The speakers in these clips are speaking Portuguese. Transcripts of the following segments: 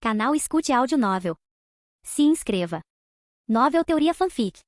Canal Escute Áudio Novel. Se inscreva. Novel Teoria Fanfic.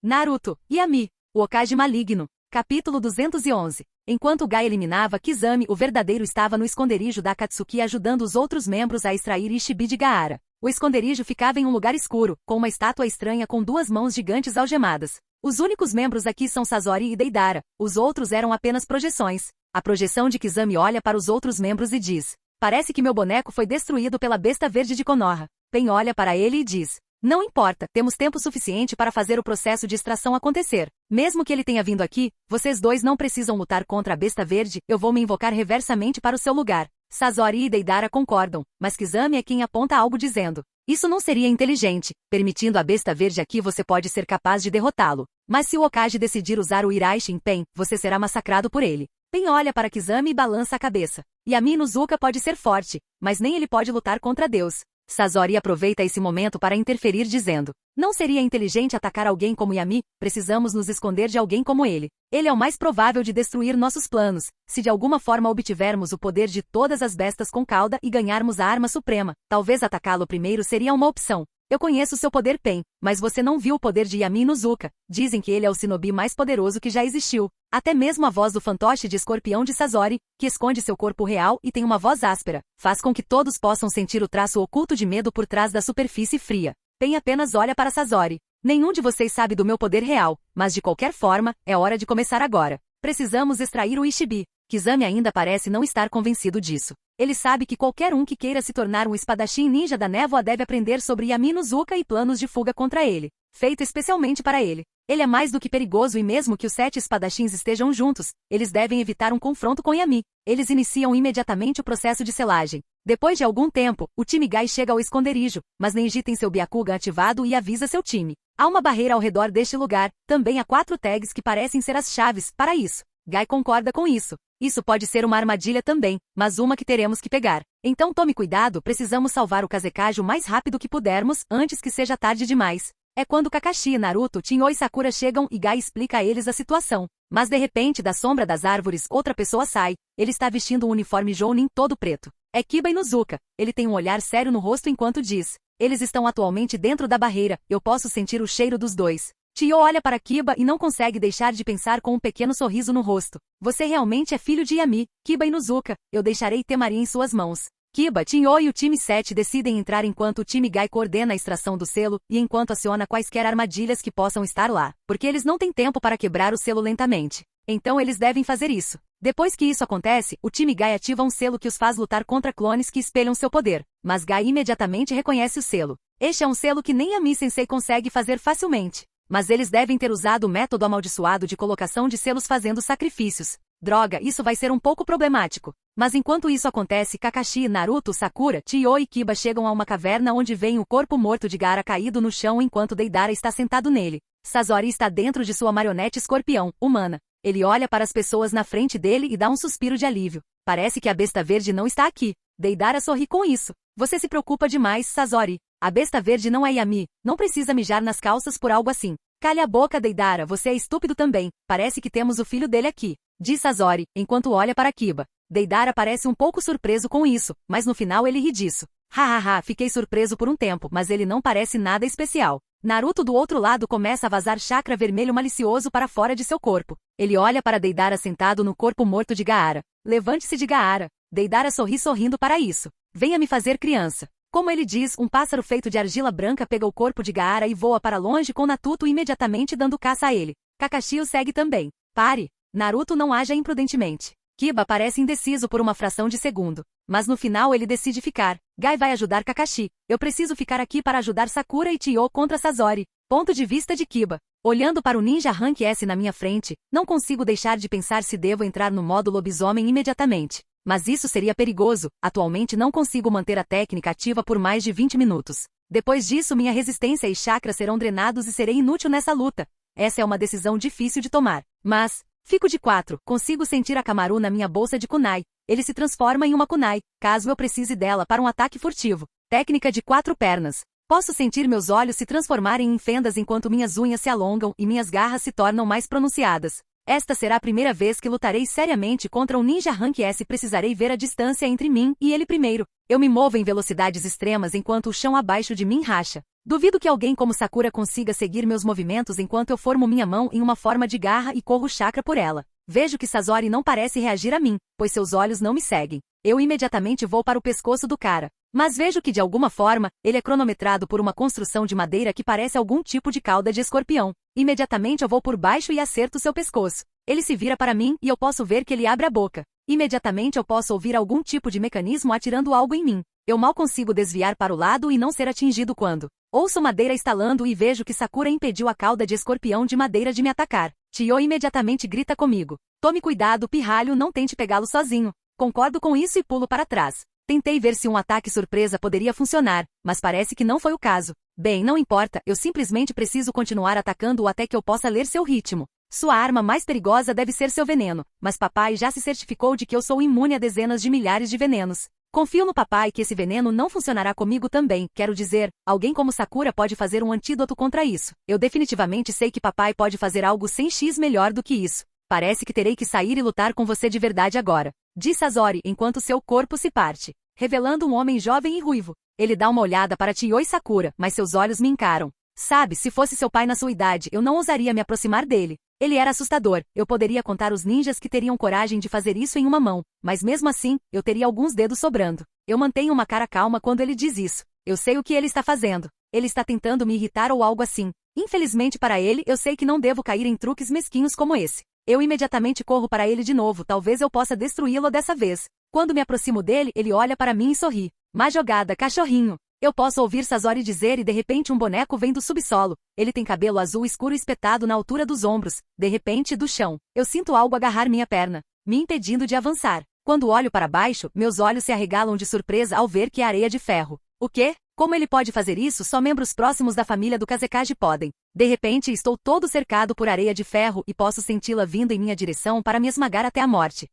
Naruto, Yami, o Hokage Maligno. Capítulo 211. Enquanto Gai eliminava Kizami, o verdadeiro estava no esconderijo da Akatsuki ajudando os outros membros a extrair Ishibi de Gaara. O esconderijo ficava em um lugar escuro, com uma estátua estranha com duas mãos gigantes algemadas. Os únicos membros aqui são Sasori e Deidara, os outros eram apenas projeções. A projeção de Kizami olha para os outros membros e diz: parece que meu boneco foi destruído pela besta verde de Konoha. Pen olha para ele e diz: não importa, temos tempo suficiente para fazer o processo de extração acontecer. Mesmo que ele tenha vindo aqui, vocês dois não precisam lutar contra a besta verde, eu vou me invocar reversamente para o seu lugar. Sasori e Deidara concordam, mas Kizami é quem aponta algo dizendo: isso não seria inteligente. Permitindo a besta verde aqui você pode ser capaz de derrotá-lo. Mas se o Hokage decidir usar o Iraishin Pen, você será massacrado por ele. Pen olha para Kizami e balança a cabeça. Yami no Zuka pode ser forte, mas nem ele pode lutar contra Deus. Sasori aproveita esse momento para interferir dizendo: não seria inteligente atacar alguém como Yami, precisamos nos esconder de alguém como ele. Ele é o mais provável de destruir nossos planos, se de alguma forma obtivermos o poder de todas as bestas com cauda e ganharmos a arma suprema, talvez atacá-lo primeiro seria uma opção. Eu conheço seu poder Pen, mas você não viu o poder de Yami no Zuka. Dizem que ele é o shinobi mais poderoso que já existiu. Até mesmo a voz do fantoche de escorpião de Sasori, que esconde seu corpo real e tem uma voz áspera, faz com que todos possam sentir o traço oculto de medo por trás da superfície fria. Pen apenas olha para Sasori. Nenhum de vocês sabe do meu poder real, mas de qualquer forma, é hora de começar agora. Precisamos extrair o Ishibi. Kizami ainda parece não estar convencido disso. Ele sabe que qualquer um que queira se tornar um espadachim ninja da névoa deve aprender sobre Yami no Zuka e planos de fuga contra ele, feito especialmente para ele. Ele é mais do que perigoso e mesmo que os 7 espadachins estejam juntos, eles devem evitar um confronto com Yami. Eles iniciam imediatamente o processo de selagem. Depois de algum tempo, o time Gai chega ao esconderijo, mas Neji tem seu Byakugan ativado e avisa seu time. Há uma barreira ao redor deste lugar, também há 4 tags que parecem ser as chaves para isso. Gai concorda com isso. Isso pode ser uma armadilha também, mas uma que teremos que pegar. Então tome cuidado, precisamos salvar o Kazekage o mais rápido que pudermos, antes que seja tarde demais. É quando Kakashi, Naruto, Tensho e Sakura chegam e Gai explica a eles a situação. Mas de repente, da sombra das árvores, outra pessoa sai. Ele está vestindo um uniforme Jounin todo preto. É Kiba Inuzuka. Ele tem um olhar sério no rosto enquanto diz: eles estão atualmente dentro da barreira, eu posso sentir o cheiro dos dois. Tio olha para Kiba e não consegue deixar de pensar com um pequeno sorriso no rosto. Você realmente é filho de Yami, Kiba Inuzuka, eu deixarei Temari em suas mãos. Kiba, Tensho e o time 7 decidem entrar enquanto o time Gai coordena a extração do selo e enquanto aciona quaisquer armadilhas que possam estar lá, porque eles não têm tempo para quebrar o selo lentamente. Então eles devem fazer isso. Depois que isso acontece, o time Gai ativa um selo que os faz lutar contra clones que espelham seu poder, mas Gai imediatamente reconhece o selo. Este é um selo que nem Yami Sensei consegue fazer facilmente. Mas eles devem ter usado o método amaldiçoado de colocação de selos fazendo sacrifícios. Droga, isso vai ser um pouco problemático. Mas enquanto isso acontece, Kakashi, Naruto, Sakura, Tensho e Kiba chegam a uma caverna onde veem o corpo morto de Gaara caído no chão enquanto Deidara está sentado nele. Sasori está dentro de sua marionete escorpião, humana. Ele olha para as pessoas na frente dele e dá um suspiro de alívio. Parece que a besta verde não está aqui. Deidara sorri com isso. Você se preocupa demais, Sasori. A besta verde não é Yami, não precisa mijar nas calças por algo assim. Calha a boca, Deidara, você é estúpido também. Parece que temos o filho dele aqui, diz Sasori, enquanto olha para Kiba. Deidara parece um pouco surpreso com isso, mas no final ele ri disso. Hahaha, fiquei surpreso por um tempo, mas ele não parece nada especial. Naruto do outro lado começa a vazar chakra vermelho malicioso para fora de seu corpo. Ele olha para Deidara sentado no corpo morto de Gaara. Levante-se de Gaara. Deidara sorri sorrindo para isso. Venha me fazer criança. Como ele diz, um pássaro feito de argila branca pega o corpo de Gaara e voa para longe com Natuto imediatamente dando caça a ele. Kakashi o segue também. Pare! Naruto não haja imprudentemente. Kiba parece indeciso por uma fração de segundo. Mas no final ele decide ficar. Gai vai ajudar Kakashi. Eu preciso ficar aqui para ajudar Sakura e Tensho contra Sasori. Ponto de vista de Kiba. Olhando para o Ninja Rank S na minha frente, não consigo deixar de pensar se devo entrar no modo lobisomem imediatamente. Mas isso seria perigoso, atualmente não consigo manter a técnica ativa por mais de 20 minutos. Depois disso minha resistência e chakra serão drenados e serei inútil nessa luta. Essa é uma decisão difícil de tomar. Mas, fico de 4, consigo sentir a Kamaru na minha bolsa de kunai. Ele se transforma em uma kunai, caso eu precise dela para um ataque furtivo. Técnica de 4 pernas. Posso sentir meus olhos se transformarem em fendas enquanto minhas unhas se alongam e minhas garras se tornam mais pronunciadas. Esta será a primeira vez que lutarei seriamente contra um ninja rank S. Precisarei ver a distância entre mim e ele primeiro. Eu me movo em velocidades extremas enquanto o chão abaixo de mim racha. Duvido que alguém como Sakura consiga seguir meus movimentos enquanto eu formo minha mão em uma forma de garra e corro chakra por ela. Vejo que Sasori não parece reagir a mim, pois seus olhos não me seguem. Eu imediatamente vou para o pescoço do cara. Mas vejo que de alguma forma, ele é cronometrado por uma construção de madeira que parece algum tipo de cauda de escorpião. Imediatamente eu vou por baixo e acerto seu pescoço. Ele se vira para mim e eu posso ver que ele abre a boca. Imediatamente eu posso ouvir algum tipo de mecanismo atirando algo em mim. Eu mal consigo desviar para o lado e não ser atingido quando ouço madeira estalando e vejo que Sakura impediu a cauda de escorpião de madeira de me atacar. Tio imediatamente grita comigo. Tome cuidado, pirralho, não tente pegá-lo sozinho. Concordo com isso e pulo para trás. Tentei ver se um ataque surpresa poderia funcionar, mas parece que não foi o caso. Bem, não importa, eu simplesmente preciso continuar atacando-o até que eu possa ler seu ritmo. Sua arma mais perigosa deve ser seu veneno, mas papai já se certificou de que eu sou imune a dezenas de milhares de venenos. Confio no papai que esse veneno não funcionará comigo também, quero dizer, alguém como Sakura pode fazer um antídoto contra isso. Eu definitivamente sei que papai pode fazer algo 100x melhor do que isso. Parece que terei que sair e lutar com você de verdade agora, diz Sasori enquanto seu corpo se parte, revelando um homem jovem e ruivo. Ele dá uma olhada para Chihou e Sakura, mas seus olhos me encaram. Sabe, se fosse seu pai na sua idade, eu não ousaria me aproximar dele. Ele era assustador, eu poderia contar os ninjas que teriam coragem de fazer isso em uma mão, mas mesmo assim, eu teria alguns dedos sobrando. Eu mantenho uma cara calma quando ele diz isso. Eu sei o que ele está fazendo. Ele está tentando me irritar ou algo assim. Infelizmente para ele, eu sei que não devo cair em truques mesquinhos como esse. Eu imediatamente corro para ele de novo, talvez eu possa destruí-lo dessa vez. Quando me aproximo dele, ele olha para mim e sorri. Má jogada, cachorrinho. Eu posso ouvir Sasori dizer e de repente um boneco vem do subsolo. Ele tem cabelo azul escuro espetado na altura dos ombros, de repente do chão. Eu sinto algo agarrar minha perna, me impedindo de avançar. Quando olho para baixo, meus olhos se arregalam de surpresa ao ver que é areia de ferro. O quê? Como ele pode fazer isso? Só membros próximos da família do Kazekage podem. De repente estou todo cercado por areia de ferro e posso senti-la vindo em minha direção para me esmagar até a morte.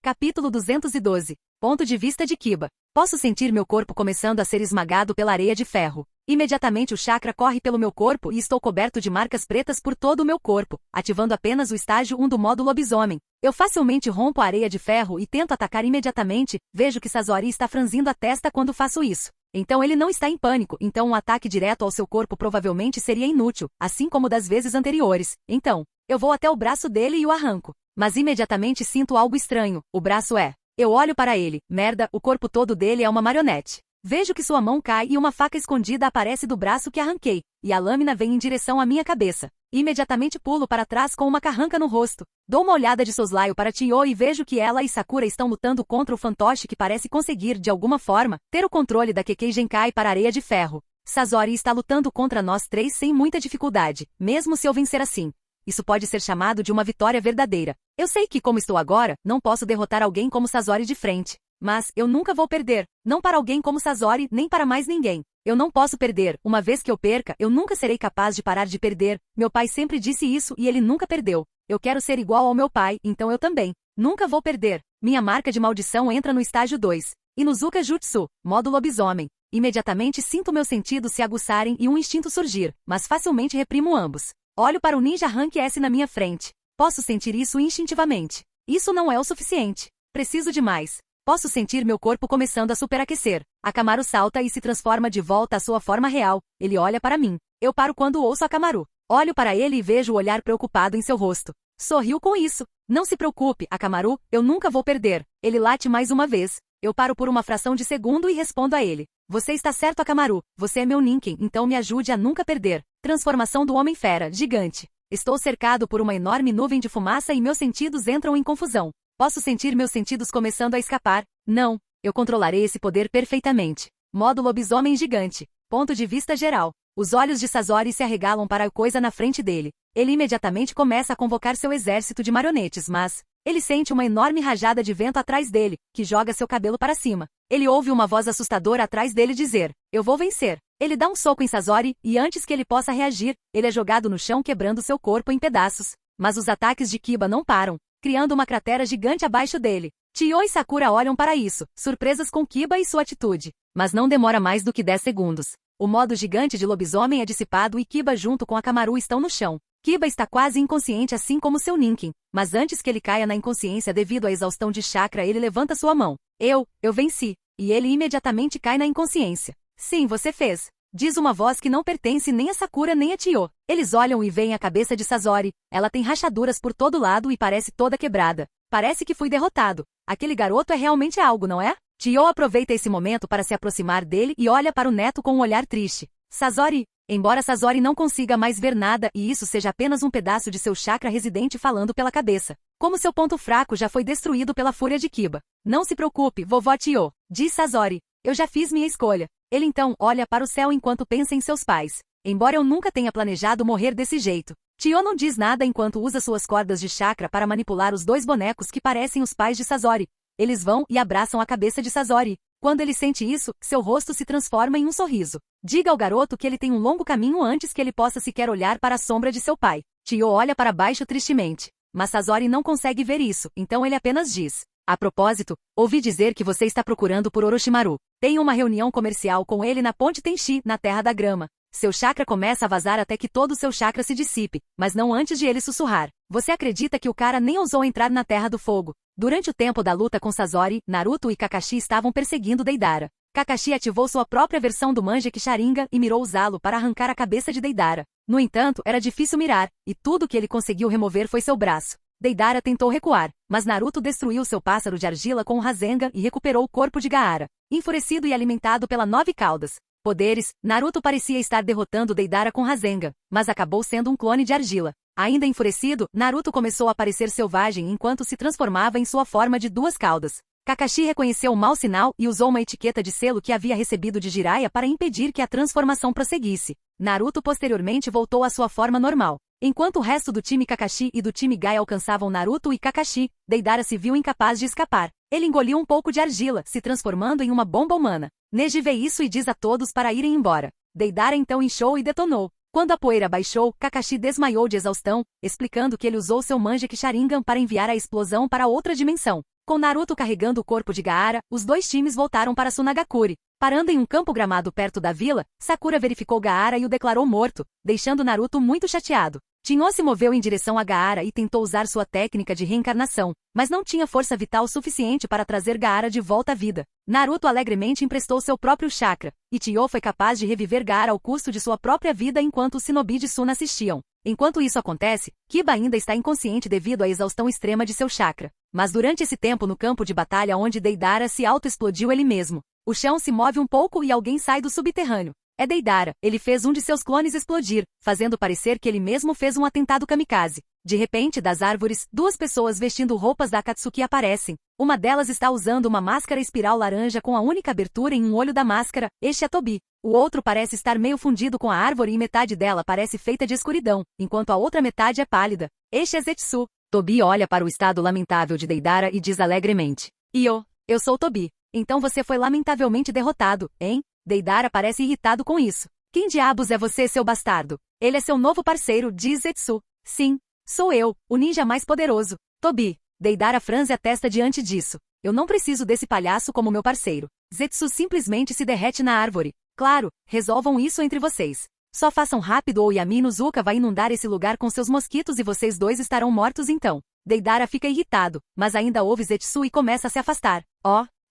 Capítulo 212. Ponto de vista de Kiba. Posso sentir meu corpo começando a ser esmagado pela areia de ferro. Imediatamente o chakra corre pelo meu corpo e estou coberto de marcas pretas por todo o meu corpo, ativando apenas o estágio 1 do modo lobisomem. Eu facilmente rompo a areia de ferro e tento atacar imediatamente, vejo que Sasori está franzindo a testa quando faço isso. Então ele não está em pânico, então um ataque direto ao seu corpo provavelmente seria inútil, assim como das vezes anteriores. Então, eu vou até o braço dele e o arranco. Mas imediatamente sinto algo estranho, o braço é. Eu olho para ele, merda, o corpo todo dele é uma marionete. Vejo que sua mão cai e uma faca escondida aparece do braço que arranquei, e a lâmina vem em direção à minha cabeça. Imediatamente pulo para trás com uma carranca no rosto. Dou uma olhada de soslaio para Chihou e vejo que ela e Sakura estão lutando contra o fantoche que parece conseguir, de alguma forma, ter o controle da Kekkei Genkai para a areia de ferro. Sasori está lutando contra nós três sem muita dificuldade, mesmo se eu vencer assim. Isso pode ser chamado de uma vitória verdadeira. Eu sei que, como estou agora, não posso derrotar alguém como Sasori de frente. Mas, eu nunca vou perder. Não para alguém como Sasori, nem para mais ninguém. Eu não posso perder. Uma vez que eu perca, eu nunca serei capaz de parar de perder. Meu pai sempre disse isso e ele nunca perdeu. Eu quero ser igual ao meu pai, então eu também. Nunca vou perder. Minha marca de maldição entra no estágio 2. Inuzuka Jutsu, modo lobisomem. Imediatamente sinto meus sentidos se aguçarem e um instinto surgir, mas facilmente reprimo ambos. Olho para o ninja rank S na minha frente. Posso sentir isso instintivamente. Isso não é o suficiente. Preciso de mais. Posso sentir meu corpo começando a superaquecer. Akamaru salta e se transforma de volta à sua forma real. Ele olha para mim. Eu paro quando ouço Akamaru. Olho para ele e vejo o olhar preocupado em seu rosto. Sorriu com isso. Não se preocupe, Akamaru, eu nunca vou perder. Ele late mais uma vez. Eu paro por uma fração de segundo e respondo a ele. Você está certo, Akamaru. Você é meu Ninken, então me ajude a nunca perder. Transformação do Homem-Fera, gigante. Estou cercado por uma enorme nuvem de fumaça e meus sentidos entram em confusão. Posso sentir meus sentidos começando a escapar? Não. Eu controlarei esse poder perfeitamente. Modo lobisomem gigante. Ponto de vista geral. Os olhos de Sasori se arregalam para a coisa na frente dele. Ele imediatamente começa a convocar seu exército de marionetes, mas ele sente uma enorme rajada de vento atrás dele, que joga seu cabelo para cima. Ele ouve uma voz assustadora atrás dele dizer, eu vou vencer. Ele dá um soco em Sasori, e antes que ele possa reagir, ele é jogado no chão quebrando seu corpo em pedaços. Mas os ataques de Kiba não param, criando uma cratera gigante abaixo dele. Chihou e Sakura olham para isso, surpresas com Kiba e sua atitude. Mas não demora mais do que 10 segundos. O modo gigante de lobisomem é dissipado e Kiba junto com Akamaru estão no chão. Kiba está quase inconsciente assim como seu Ninken, mas antes que ele caia na inconsciência devido à exaustão de chakra ele levanta sua mão. Eu venci. E ele imediatamente cai na inconsciência. Sim, você fez. Diz uma voz que não pertence nem a Sakura nem a Chiyo. Eles olham e veem a cabeça de Sasori. Ela tem rachaduras por todo lado e parece toda quebrada. Parece que fui derrotado. Aquele garoto é realmente algo, não é? Chiyo aproveita esse momento para se aproximar dele e olha para o neto com um olhar triste. Sasori, embora Sasori não consiga mais ver nada e isso seja apenas um pedaço de seu chakra residente falando pela cabeça. Como seu ponto fraco já foi destruído pela fúria de Kiba. Não se preocupe, vovó Chiyo, diz Sasori. Eu já fiz minha escolha. Ele então olha para o céu enquanto pensa em seus pais. Embora eu nunca tenha planejado morrer desse jeito. Chiyo não diz nada enquanto usa suas cordas de chakra para manipular os dois bonecos que parecem os pais de Sasori. Eles vão e abraçam a cabeça de Sasori. Quando ele sente isso, seu rosto se transforma em um sorriso. Diga ao garoto que ele tem um longo caminho antes que ele possa sequer olhar para a sombra de seu pai. Chiyo olha para baixo tristemente. Mas Sasori não consegue ver isso, então ele apenas diz. A propósito, ouvi dizer que você está procurando por Orochimaru. Tenho uma reunião comercial com ele na Ponte Tenchi, na Terra da Grama. Seu chakra começa a vazar até que todo o seu chakra se dissipe, mas não antes de ele sussurrar. Você acredita que o cara nem ousou entrar na Terra do Fogo? Durante o tempo da luta com Sasori, Naruto e Kakashi estavam perseguindo Deidara. Kakashi ativou sua própria versão do Mangekyou Sharingan e mirou usá-lo para arrancar a cabeça de Deidara. No entanto, era difícil mirar, e tudo que ele conseguiu remover foi seu braço. Deidara tentou recuar, mas Naruto destruiu seu pássaro de argila com o Rasengan e recuperou o corpo de Gaara. Enfurecido e alimentado pela 9 caudas. Poderes, Naruto parecia estar derrotando Deidara com Rasengan, mas acabou sendo um clone de argila. Ainda enfurecido, Naruto começou a parecer selvagem enquanto se transformava em sua forma de 2 caudas. Kakashi reconheceu o mau sinal e usou uma etiqueta de selo que havia recebido de Jiraiya para impedir que a transformação prosseguisse. Naruto posteriormente voltou à sua forma normal. Enquanto o resto do time Kakashi e do time Gai alcançavam Naruto e Kakashi, Deidara se viu incapaz de escapar. Ele engoliu um pouco de argila, se transformando em uma bomba humana. Neji vê isso e diz a todos para irem embora. Deidara então inchou e detonou. Quando a poeira baixou, Kakashi desmaiou de exaustão, explicando que ele usou seu Mangekyou Sharingan para enviar a explosão para outra dimensão. Com Naruto carregando o corpo de Gaara, os 2 times voltaram para Sunagakure. Parando em um campo gramado perto da vila, Sakura verificou Gaara e o declarou morto, deixando Naruto muito chateado. Tenshinhan se moveu em direção a Gaara e tentou usar sua técnica de reencarnação, mas não tinha força vital suficiente para trazer Gaara de volta à vida. Naruto alegremente emprestou seu próprio chakra, e Tenshinhan foi capaz de reviver Gaara ao custo de sua própria vida enquanto os shinobi de Suna assistiam. Enquanto isso acontece, Kiba ainda está inconsciente devido à exaustão extrema de seu chakra. Mas durante esse tempo no campo de batalha onde Deidara se auto-explodiu ele mesmo, o chão se move um pouco e alguém sai do subterrâneo. É Deidara, ele fez um de seus clones explodir, fazendo parecer que ele mesmo fez um atentado kamikaze. De repente, das árvores, 2 pessoas vestindo roupas da Akatsuki aparecem. Uma delas está usando uma máscara espiral laranja com a única abertura em um olho da máscara, este é Tobi. O outro parece estar meio fundido com a árvore e metade dela parece feita de escuridão, enquanto a outra metade é pálida. Este é Zetsu. Tobi olha para o estado lamentável de Deidara e diz alegremente. Eu sou Tobi. Então você foi lamentavelmente derrotado, hein? Deidara parece irritado com isso. Quem diabos é você, seu bastardo? Ele é seu novo parceiro, diz Zetsu. Sim, sou eu, o ninja mais poderoso. Tobi. Deidara franze a testa diante disso. Eu não preciso desse palhaço como meu parceiro. Zetsu simplesmente se derrete na árvore. Claro, resolvam isso entre vocês. Só façam rápido ou Yami no Zuka vai inundar esse lugar com seus mosquitos e vocês 2 estarão mortos então. Deidara fica irritado, mas ainda ouve Zetsu e começa a se afastar.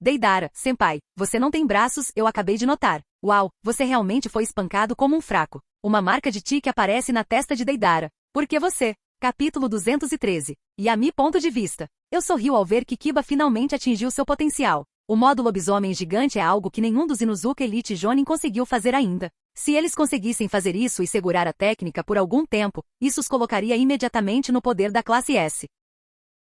Deidara, senpai, você não tem braços, eu acabei de notar. Uau, você realmente foi espancado como um fraco. Uma marca de tique aparece na testa de Deidara. Por que você? Capítulo 213. Yami ponto de vista. Eu sorrio ao ver que Kiba finalmente atingiu seu potencial. O modo lobisomem gigante é algo que nenhum dos Inuzuka Elite Jonin conseguiu fazer ainda. Se eles conseguissem fazer isso e segurar a técnica por algum tempo, isso os colocaria imediatamente no poder da classe S.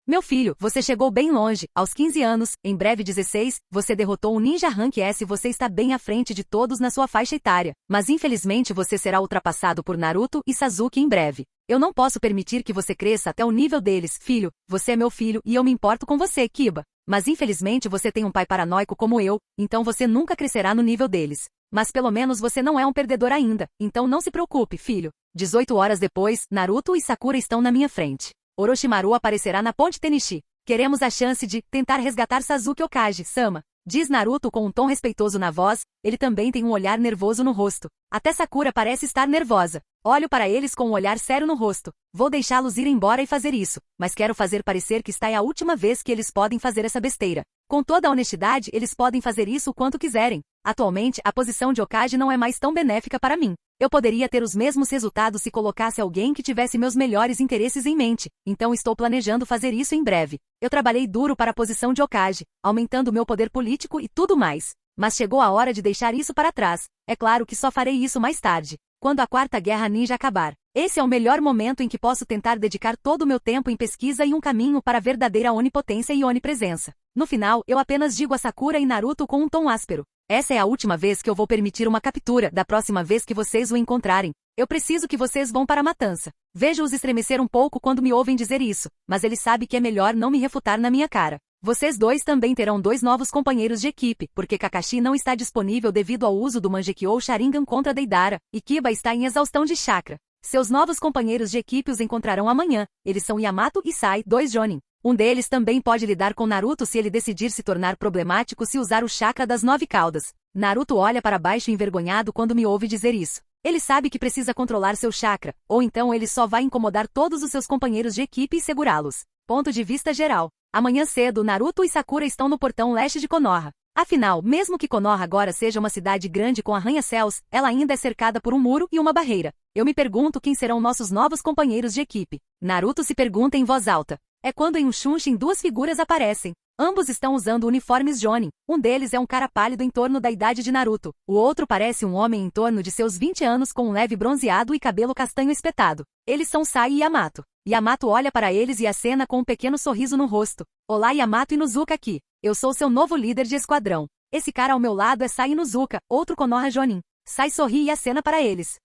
Meu filho, você chegou bem longe, aos 15 anos, em breve 16, você derrotou um ninja rank S e você está bem à frente de todos na sua faixa etária, mas infelizmente você será ultrapassado por Naruto e Sasuke em breve. Eu não posso permitir que você cresça até o nível deles, filho, você é meu filho e eu me importo com você, Kiba. Mas infelizmente você tem um pai paranoico como eu, então você nunca crescerá no nível deles. Mas pelo menos você não é um perdedor ainda, então não se preocupe, filho. 18 horas depois, Naruto e Sakura estão na minha frente. Orochimaru aparecerá na Ponte Tenchi. Queremos a chance de tentar resgatar Sasuke Hokage, Sama. Diz Naruto com um tom respeitoso na voz, ele também tem um olhar nervoso no rosto. Até Sakura parece estar nervosa. Olho para eles com um olhar sério no rosto. Vou deixá-los ir embora e fazer isso, mas quero fazer parecer que está é a última vez que eles podem fazer essa besteira. Com toda a honestidade, eles podem fazer isso o quanto quiserem. Atualmente, a posição de Hokage não é mais tão benéfica para mim. Eu poderia ter os mesmos resultados se colocasse alguém que tivesse meus melhores interesses em mente, então estou planejando fazer isso em breve. Eu trabalhei duro para a posição de Hokage, aumentando meu poder político e tudo mais. Mas chegou a hora de deixar isso para trás. É claro que só farei isso mais tarde, quando a Quarta Guerra Ninja acabar. Esse é o melhor momento em que posso tentar dedicar todo o meu tempo em pesquisa e um caminho para a verdadeira onipotência e onipresença. No final, eu apenas digo a Sakura e Naruto com um tom áspero. Essa é a última vez que eu vou permitir uma captura, da próxima vez que vocês o encontrarem. Eu preciso que vocês vão para a matança. Vejo-os estremecer um pouco quando me ouvem dizer isso, mas ele sabe que é melhor não me refutar na minha cara. Vocês dois também terão 2 novos companheiros de equipe, porque Kakashi não está disponível devido ao uso do Mangekyou Sharingan contra Deidara, e Kiba está em exaustão de chakra. Seus novos companheiros de equipe os encontrarão amanhã. Eles são Yamato e Sai, 2 Jonin. Um deles também pode lidar com Naruto se ele decidir se tornar problemático se usar o chakra das 9 caudas. Naruto olha para baixo envergonhado quando me ouve dizer isso. Ele sabe que precisa controlar seu chakra, ou então ele só vai incomodar todos os seus companheiros de equipe e segurá-los. Ponto de vista geral. Amanhã cedo, Naruto e Sakura estão no portão leste de Konoha. Afinal, mesmo que Konoha agora seja uma cidade grande com arranha-céus, ela ainda é cercada por um muro e uma barreira. Eu me pergunto quem serão nossos novos companheiros de equipe. Naruto se pergunta em voz alta. É quando em um Shunshin 2 figuras aparecem. Ambos estão usando uniformes Jonin. Um deles é um cara pálido em torno da idade de Naruto. O outro parece um homem em torno de seus 20 anos com um leve bronzeado e cabelo castanho espetado. Eles são Sai e Yamato. Yamato olha para eles e acena com um pequeno sorriso no rosto. Olá Yamato Inuzuka aqui. Eu sou seu novo líder de esquadrão. Esse cara ao meu lado é Sai Inuzuka, outro Konoha Jonin. Sai sorri e acena para eles.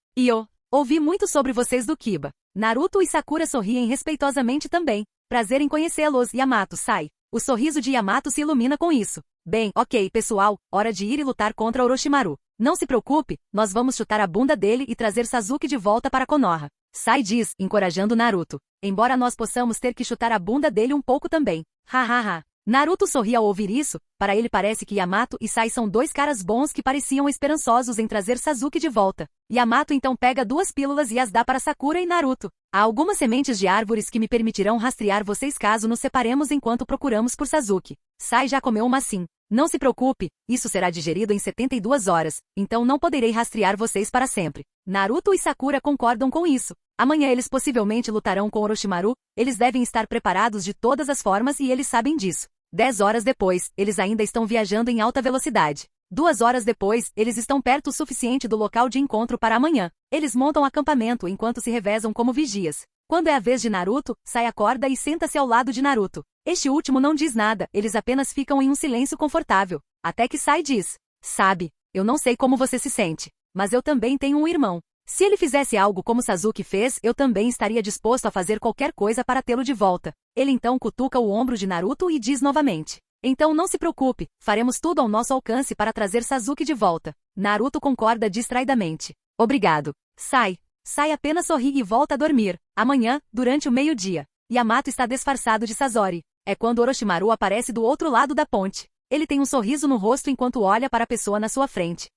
Ouvi muito sobre vocês do Kiba. Naruto e Sakura sorriem respeitosamente também. Prazer em conhecê-los, Yamato, Sai. O sorriso de Yamato se ilumina com isso. Bem, ok, pessoal, hora de ir e lutar contra Orochimaru. Não se preocupe, nós vamos chutar a bunda dele e trazer Sasuke de volta para Konoha. Sai diz, encorajando Naruto. Embora nós possamos ter que chutar a bunda dele um pouco também. Hahaha. Naruto sorri ao ouvir isso, para ele parece que Yamato e Sai são 2 caras bons que pareciam esperançosos em trazer Sasuke de volta. Yamato então pega 2 pílulas e as dá para Sakura e Naruto. Há algumas sementes de árvores que me permitirão rastrear vocês caso nos separemos enquanto procuramos por Sasuke. Sai já comeu uma sim. Não se preocupe, isso será digerido em 72 horas, então não poderei rastrear vocês para sempre. Naruto e Sakura concordam com isso. Amanhã eles possivelmente lutarão com Orochimaru, eles devem estar preparados de todas as formas e eles sabem disso. 10 horas depois, eles ainda estão viajando em alta velocidade. 2 horas depois, eles estão perto o suficiente do local de encontro para amanhã. Eles montam acampamento enquanto se revezam como vigias. Quando é a vez de Naruto, Sai acorda e senta-se ao lado de Naruto. Este último não diz nada, eles apenas ficam em um silêncio confortável. Até que Sai diz. Sabe, eu não sei como você se sente, mas eu também tenho um irmão. Se ele fizesse algo como Sasuke fez, eu também estaria disposto a fazer qualquer coisa para tê-lo de volta. Ele então cutuca o ombro de Naruto e diz novamente. Então não se preocupe, faremos tudo ao nosso alcance para trazer Sasuke de volta. Naruto concorda distraidamente. Obrigado. Sai apenas sorri e volta a dormir. Amanhã, durante o meio-dia, Yamato está disfarçado de Sasori. É quando Orochimaru aparece do outro lado da ponte. Ele tem um sorriso no rosto enquanto olha para a pessoa na sua frente.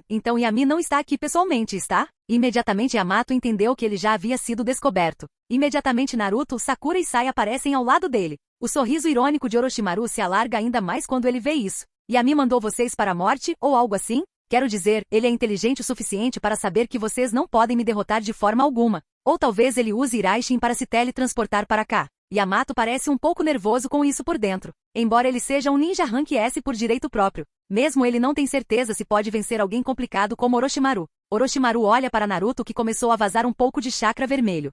Então Yami não está aqui pessoalmente, está? Imediatamente Yamato entendeu que ele já havia sido descoberto. Imediatamente Naruto, Sakura e Sai aparecem ao lado dele. O sorriso irônico de Orochimaru se alarga ainda mais quando ele vê isso. Yami mandou vocês para a morte, ou algo assim? Quero dizer, ele é inteligente o suficiente para saber que vocês não podem me derrotar de forma alguma. Ou talvez ele use Iraishin para se teletransportar para cá. Yamato parece um pouco nervoso com isso por dentro. Embora ele seja um ninja rank S por direito próprio. Mesmo ele não tem certeza se pode vencer alguém complicado como Orochimaru. Orochimaru olha para Naruto que começou a vazar um pouco de chakra vermelho.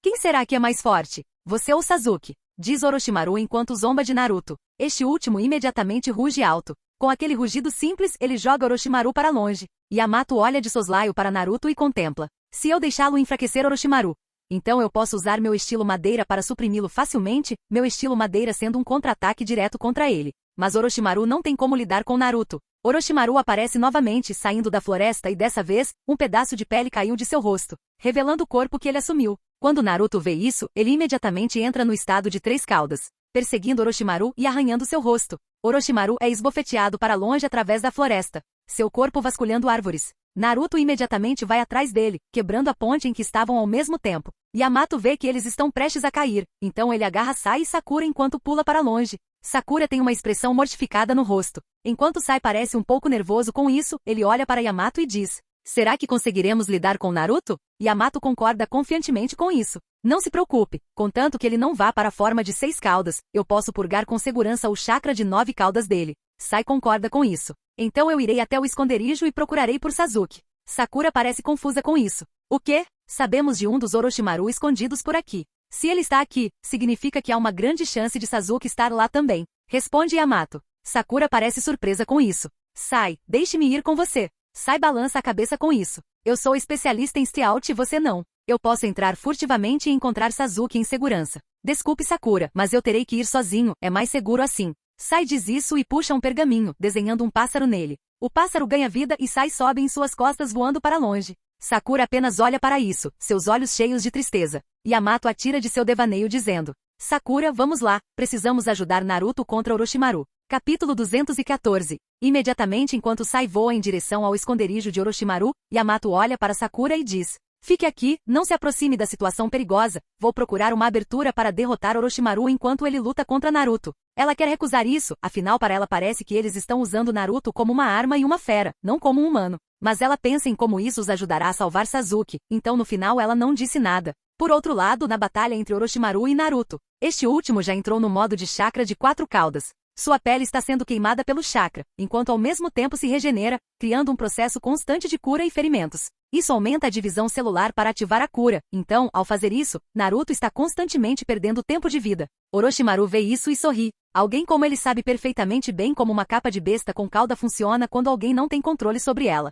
Quem será que é mais forte? Você ou Sasuke? Diz Orochimaru enquanto zomba de Naruto. Este último imediatamente ruge alto. Com aquele rugido simples, ele joga Orochimaru para longe. Yamato olha de soslaio para Naruto e contempla. Se eu deixá-lo enfraquecer Orochimaru, então eu posso usar meu estilo madeira para suprimi-lo facilmente, meu estilo madeira sendo um contra-ataque direto contra ele. Mas Orochimaru não tem como lidar com Naruto. Orochimaru aparece novamente saindo da floresta e dessa vez, um pedaço de pele caiu de seu rosto, revelando o corpo que ele assumiu. Quando Naruto vê isso, ele imediatamente entra no estado de 3 caudas. perseguindo Orochimaru e arranhando seu rosto. Orochimaru é esbofeteado para longe através da floresta, seu corpo vasculhando árvores. Naruto imediatamente vai atrás dele, quebrando a ponte em que estavam ao mesmo tempo. Yamato vê que eles estão prestes a cair, então ele agarra Sai e Sakura enquanto pula para longe. Sakura tem uma expressão mortificada no rosto. Enquanto Sai parece um pouco nervoso com isso, ele olha para Yamato e diz: será que conseguiremos lidar com Naruto? Yamato concorda confiantemente com isso. Não se preocupe, contanto que ele não vá para a forma de 6 caudas, eu posso purgar com segurança o chakra de 9 caudas dele. Sai concorda com isso. Então eu irei até o esconderijo e procurarei por Sasuke. Sakura parece confusa com isso. O quê? Sabemos de um dos Orochimaru escondidos por aqui. Se ele está aqui, significa que há uma grande chance de Sasuke estar lá também. Responde Yamato. Sakura parece surpresa com isso. Sai, deixe-me ir com você. Sai balança a cabeça com isso. Eu sou especialista em stealth e você não. Eu posso entrar furtivamente e encontrar Sasuke em segurança. Desculpe Sakura, mas eu terei que ir sozinho, é mais seguro assim. Sai diz isso e puxa um pergaminho, desenhando um pássaro nele. O pássaro ganha vida e Sai sobe em suas costas voando para longe. Sakura apenas olha para isso, seus olhos cheios de tristeza. Yamato atira de seu devaneio dizendo: Sakura, vamos lá, precisamos ajudar Naruto contra Orochimaru. Capítulo 214. Imediatamente enquanto Sai voa em direção ao esconderijo de Orochimaru, Yamato olha para Sakura e diz: fique aqui, não se aproxime da situação perigosa, vou procurar uma abertura para derrotar Orochimaru enquanto ele luta contra Naruto. Ela quer recusar isso, afinal para ela parece que eles estão usando Naruto como uma arma e uma fera, não como um humano. Mas ela pensa em como isso os ajudará a salvar Sasuke, então no final ela não disse nada. Por outro lado, na batalha entre Orochimaru e Naruto, este último já entrou no modo de chakra de 4 caudas. Sua pele está sendo queimada pelo chakra, enquanto ao mesmo tempo se regenera, criando um processo constante de cura e ferimentos. Isso aumenta a divisão celular para ativar a cura, então, ao fazer isso, Naruto está constantemente perdendo tempo de vida. Orochimaru vê isso e sorri. Alguém como ele sabe perfeitamente bem como uma capa de besta com cauda funciona quando alguém não tem controle sobre ela.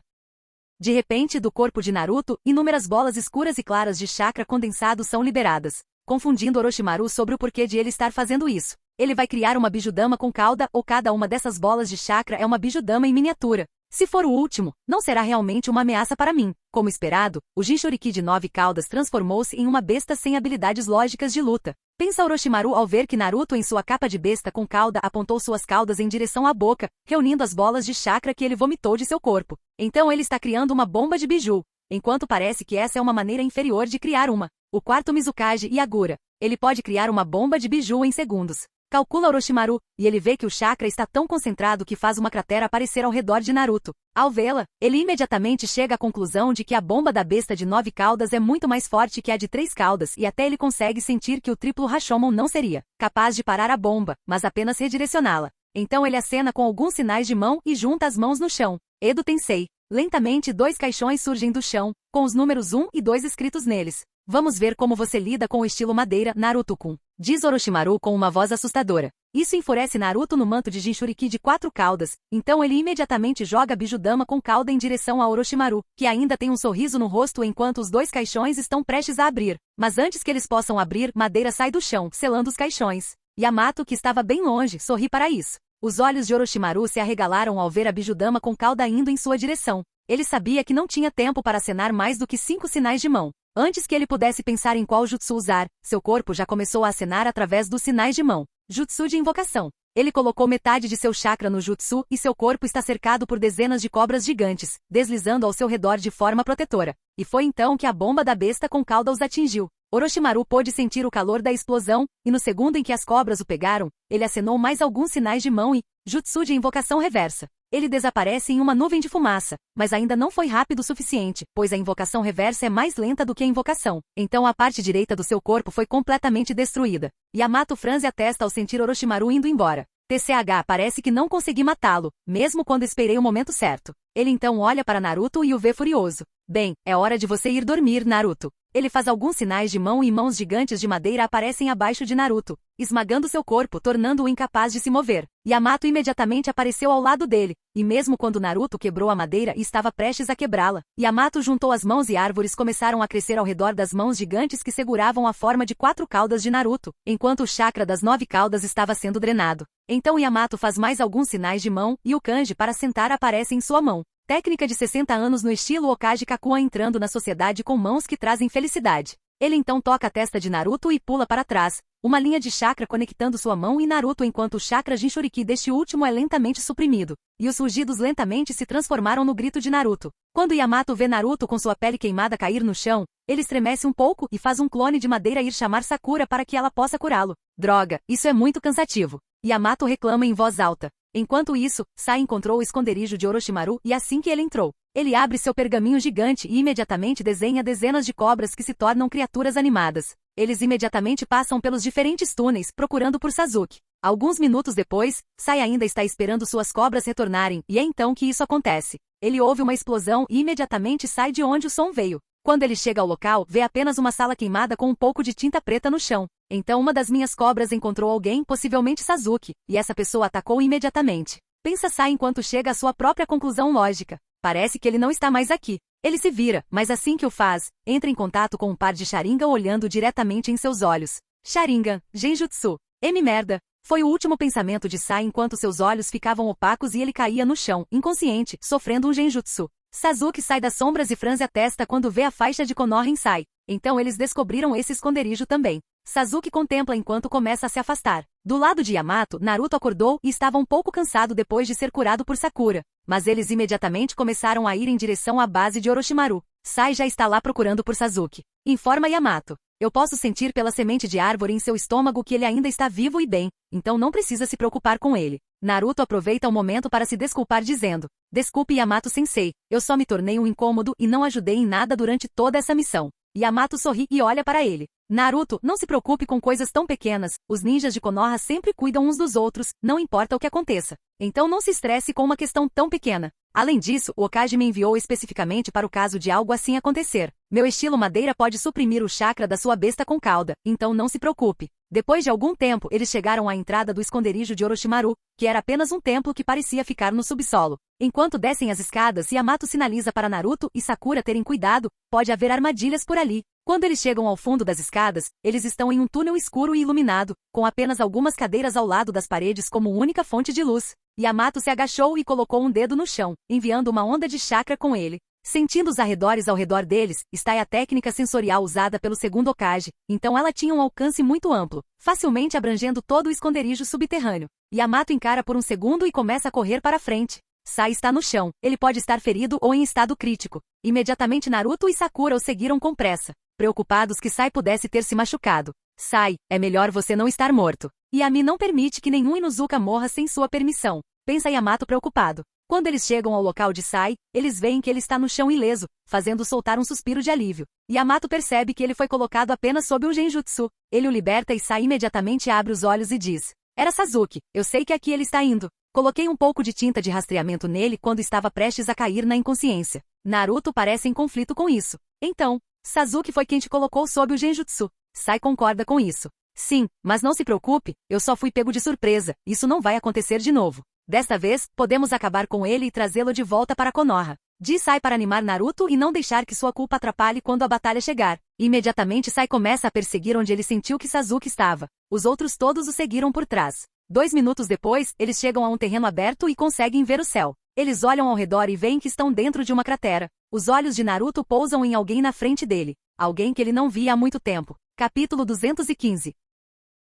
De repente, do corpo de Naruto, inúmeras bolas escuras e claras de chakra condensado são liberadas, confundindo Orochimaru sobre o porquê de ele estar fazendo isso. Ele vai criar uma Bijudama com cauda, ou cada uma dessas bolas de chakra é uma Bijudama em miniatura. Se for o último, não será realmente uma ameaça para mim. Como esperado, o Jinchuriki de 9 caudas transformou-se em uma besta sem habilidades lógicas de luta. Pensa Orochimaru ao ver que Naruto em sua capa de besta com cauda apontou suas caudas em direção à boca, reunindo as bolas de chakra que ele vomitou de seu corpo. Então ele está criando uma bomba de biju, enquanto parece que essa é uma maneira inferior de criar uma. O quarto Mizukage Yagura. Ele pode criar uma bomba de biju em segundos. Calcula Orochimaru, e ele vê que o chakra está tão concentrado que faz uma cratera aparecer ao redor de Naruto. Ao vê-la, ele imediatamente chega à conclusão de que a bomba da besta de 9 caudas é muito mais forte que a de 3 caudas e até ele consegue sentir que o triplo Rashomon não seria capaz de parar a bomba, mas apenas redirecioná-la. Então ele acena com alguns sinais de mão e junta as mãos no chão. Edo Tensei. Lentamente 2 caixões surgem do chão, com os números 1 e 2 escritos neles. Vamos ver como você lida com o estilo madeira, Naruto-kun. Diz Orochimaru com uma voz assustadora. Isso enfurece Naruto no manto de Jinchuriki de 4 caudas, então ele imediatamente joga a Bijudama com cauda em direção a Orochimaru, que ainda tem um sorriso no rosto enquanto os 2 caixões estão prestes a abrir. Mas antes que eles possam abrir, madeira sai do chão, selando os caixões. Yamato, que estava bem longe, sorri para isso. Os olhos de Orochimaru se arregalaram ao ver a Bijudama com cauda indo em sua direção. Ele sabia que não tinha tempo para acenar mais do que 5 sinais de mão. Antes que ele pudesse pensar em qual jutsu usar, seu corpo já começou a acenar através dos sinais de mão. Jutsu de invocação. Ele colocou metade de seu chakra no jutsu e seu corpo está cercado por dezenas de cobras gigantes, deslizando ao seu redor de forma protetora. E foi então que a bomba da besta com cauda os atingiu. Orochimaru pôde sentir o calor da explosão, e no segundo em que as cobras o pegaram, ele acenou mais alguns sinais de mão e jutsu de invocação reversa. Ele desaparece em uma nuvem de fumaça, mas ainda não foi rápido o suficiente, pois a invocação reversa é mais lenta do que a invocação. Então a parte direita do seu corpo foi completamente destruída. Yamato franze a testa ao sentir Orochimaru indo embora. TCH, parece que não consegui matá-lo, mesmo quando esperei o momento certo. Ele então olha para Naruto e o vê furioso. Bem, é hora de você ir dormir, Naruto. Ele faz alguns sinais de mão e mãos gigantes de madeira aparecem abaixo de Naruto, esmagando seu corpo, tornando-o incapaz de se mover. Yamato imediatamente apareceu ao lado dele, e mesmo quando Naruto quebrou a madeira e estava prestes a quebrá-la, Yamato juntou as mãos e árvores começaram a crescer ao redor das mãos gigantes que seguravam a forma de 4 caudas de Naruto, enquanto o chakra das 9 caudas estava sendo drenado. Então Yamato faz mais alguns sinais de mão, e o kanji para sentar aparece em sua mão. Técnica de 60 anos no estilo Okage Kakuan entrando na sociedade com mãos que trazem felicidade. Ele então toca a testa de Naruto e pula para trás, uma linha de chakra conectando sua mão e Naruto enquanto o chakra Jinchuriki deste último é lentamente suprimido, e os rugidos lentamente se transformaram no grito de Naruto. Quando Yamato vê Naruto com sua pele queimada cair no chão, ele estremece um pouco e faz um clone de madeira ir chamar Sakura para que ela possa curá-lo. Droga, isso é muito cansativo. Yamato reclama em voz alta. Enquanto isso, Sai encontrou o esconderijo de Orochimaru e assim que ele entrou, ele abre seu pergaminho gigante e imediatamente desenha dezenas de cobras que se tornam criaturas animadas. Eles imediatamente passam pelos diferentes túneis procurando por Sasuke. Alguns minutos depois, Sai ainda está esperando suas cobras retornarem e é então que isso acontece. Ele ouve uma explosão e imediatamente sai de onde o som veio. Quando ele chega ao local, vê apenas uma sala queimada com um pouco de tinta preta no chão. Então uma das minhas cobras encontrou alguém, possivelmente Sasuke, e essa pessoa atacou imediatamente. Pensa Sai enquanto chega à sua própria conclusão lógica. Parece que ele não está mais aqui. Ele se vira, mas assim que o faz, entra em contato com um par de Sharingan olhando diretamente em seus olhos. Sharingan, Genjutsu. Merda. Foi o último pensamento de Sai enquanto seus olhos ficavam opacos e ele caía no chão, inconsciente, sofrendo um Genjutsu. Sasuke sai das sombras e franze a testa quando vê a faixa de Konoha em Sai. Então eles descobriram esse esconderijo também. Sasuke contempla enquanto começa a se afastar. Do lado de Yamato, Naruto acordou e estava um pouco cansado depois de ser curado por Sakura. Mas eles imediatamente começaram a ir em direção à base de Orochimaru. Sai já está lá procurando por Sasuke. Informa Yamato. Eu posso sentir pela semente de árvore em seu estômago que ele ainda está vivo e bem, então não precisa se preocupar com ele. Naruto aproveita o momento para se desculpar dizendo: Desculpe Yamato-sensei, eu só me tornei um incômodo e não ajudei em nada durante toda essa missão. Yamato sorri e olha para ele. Naruto, não se preocupe com coisas tão pequenas, os ninjas de Konoha sempre cuidam uns dos outros, não importa o que aconteça. Então não se estresse com uma questão tão pequena. Além disso, o Hokage me enviou especificamente para o caso de algo assim acontecer. Meu estilo madeira pode suprimir o chakra da sua besta com cauda, então não se preocupe. Depois de algum tempo, eles chegaram à entrada do esconderijo de Orochimaru, que era apenas um templo que parecia ficar no subsolo. Enquanto descem as escadas, Yamato sinaliza para Naruto e Sakura terem cuidado, pode haver armadilhas por ali. Quando eles chegam ao fundo das escadas, eles estão em um túnel escuro e iluminado, com apenas algumas cadeiras ao lado das paredes como única fonte de luz. Yamato se agachou e colocou um dedo no chão, enviando uma onda de chakra com ele. Sentindo os arredores ao redor deles, está a técnica sensorial usada pelo segundo Hokage, então ela tinha um alcance muito amplo, facilmente abrangendo todo o esconderijo subterrâneo. Yamato encara por um segundo e começa a correr para frente. Sai está no chão, ele pode estar ferido ou em estado crítico. Imediatamente Naruto e Sakura o seguiram com pressa, preocupados que Sai pudesse ter se machucado. Sai, é melhor você não estar morto. Yami não permite que nenhum Inuzuka morra sem sua permissão, pensa Yamato preocupado. Quando eles chegam ao local de Sai, eles veem que ele está no chão ileso, fazendo soltar um suspiro de alívio. Yamato percebe que ele foi colocado apenas sob um genjutsu. Ele o liberta e Sai imediatamente abre os olhos e diz: Era Sasuke, eu sei que aqui ele está indo. Coloquei um pouco de tinta de rastreamento nele quando estava prestes a cair na inconsciência. Naruto parece em conflito com isso. Então, Sasuke foi quem te colocou sob o genjutsu. Sai concorda com isso. Sim, mas não se preocupe, eu só fui pego de surpresa, isso não vai acontecer de novo. Desta vez, podemos acabar com ele e trazê-lo de volta para Konoha. Diz Sai para animar Naruto e não deixar que sua culpa atrapalhe quando a batalha chegar. Imediatamente Sai começa a perseguir onde ele sentiu que Sasuke estava. Os outros todos o seguiram por trás. 2 minutos depois, eles chegam a um terreno aberto e conseguem ver o céu. Eles olham ao redor e veem que estão dentro de uma cratera. Os olhos de Naruto pousam em alguém na frente dele. Alguém que ele não via há muito tempo. Capítulo 215.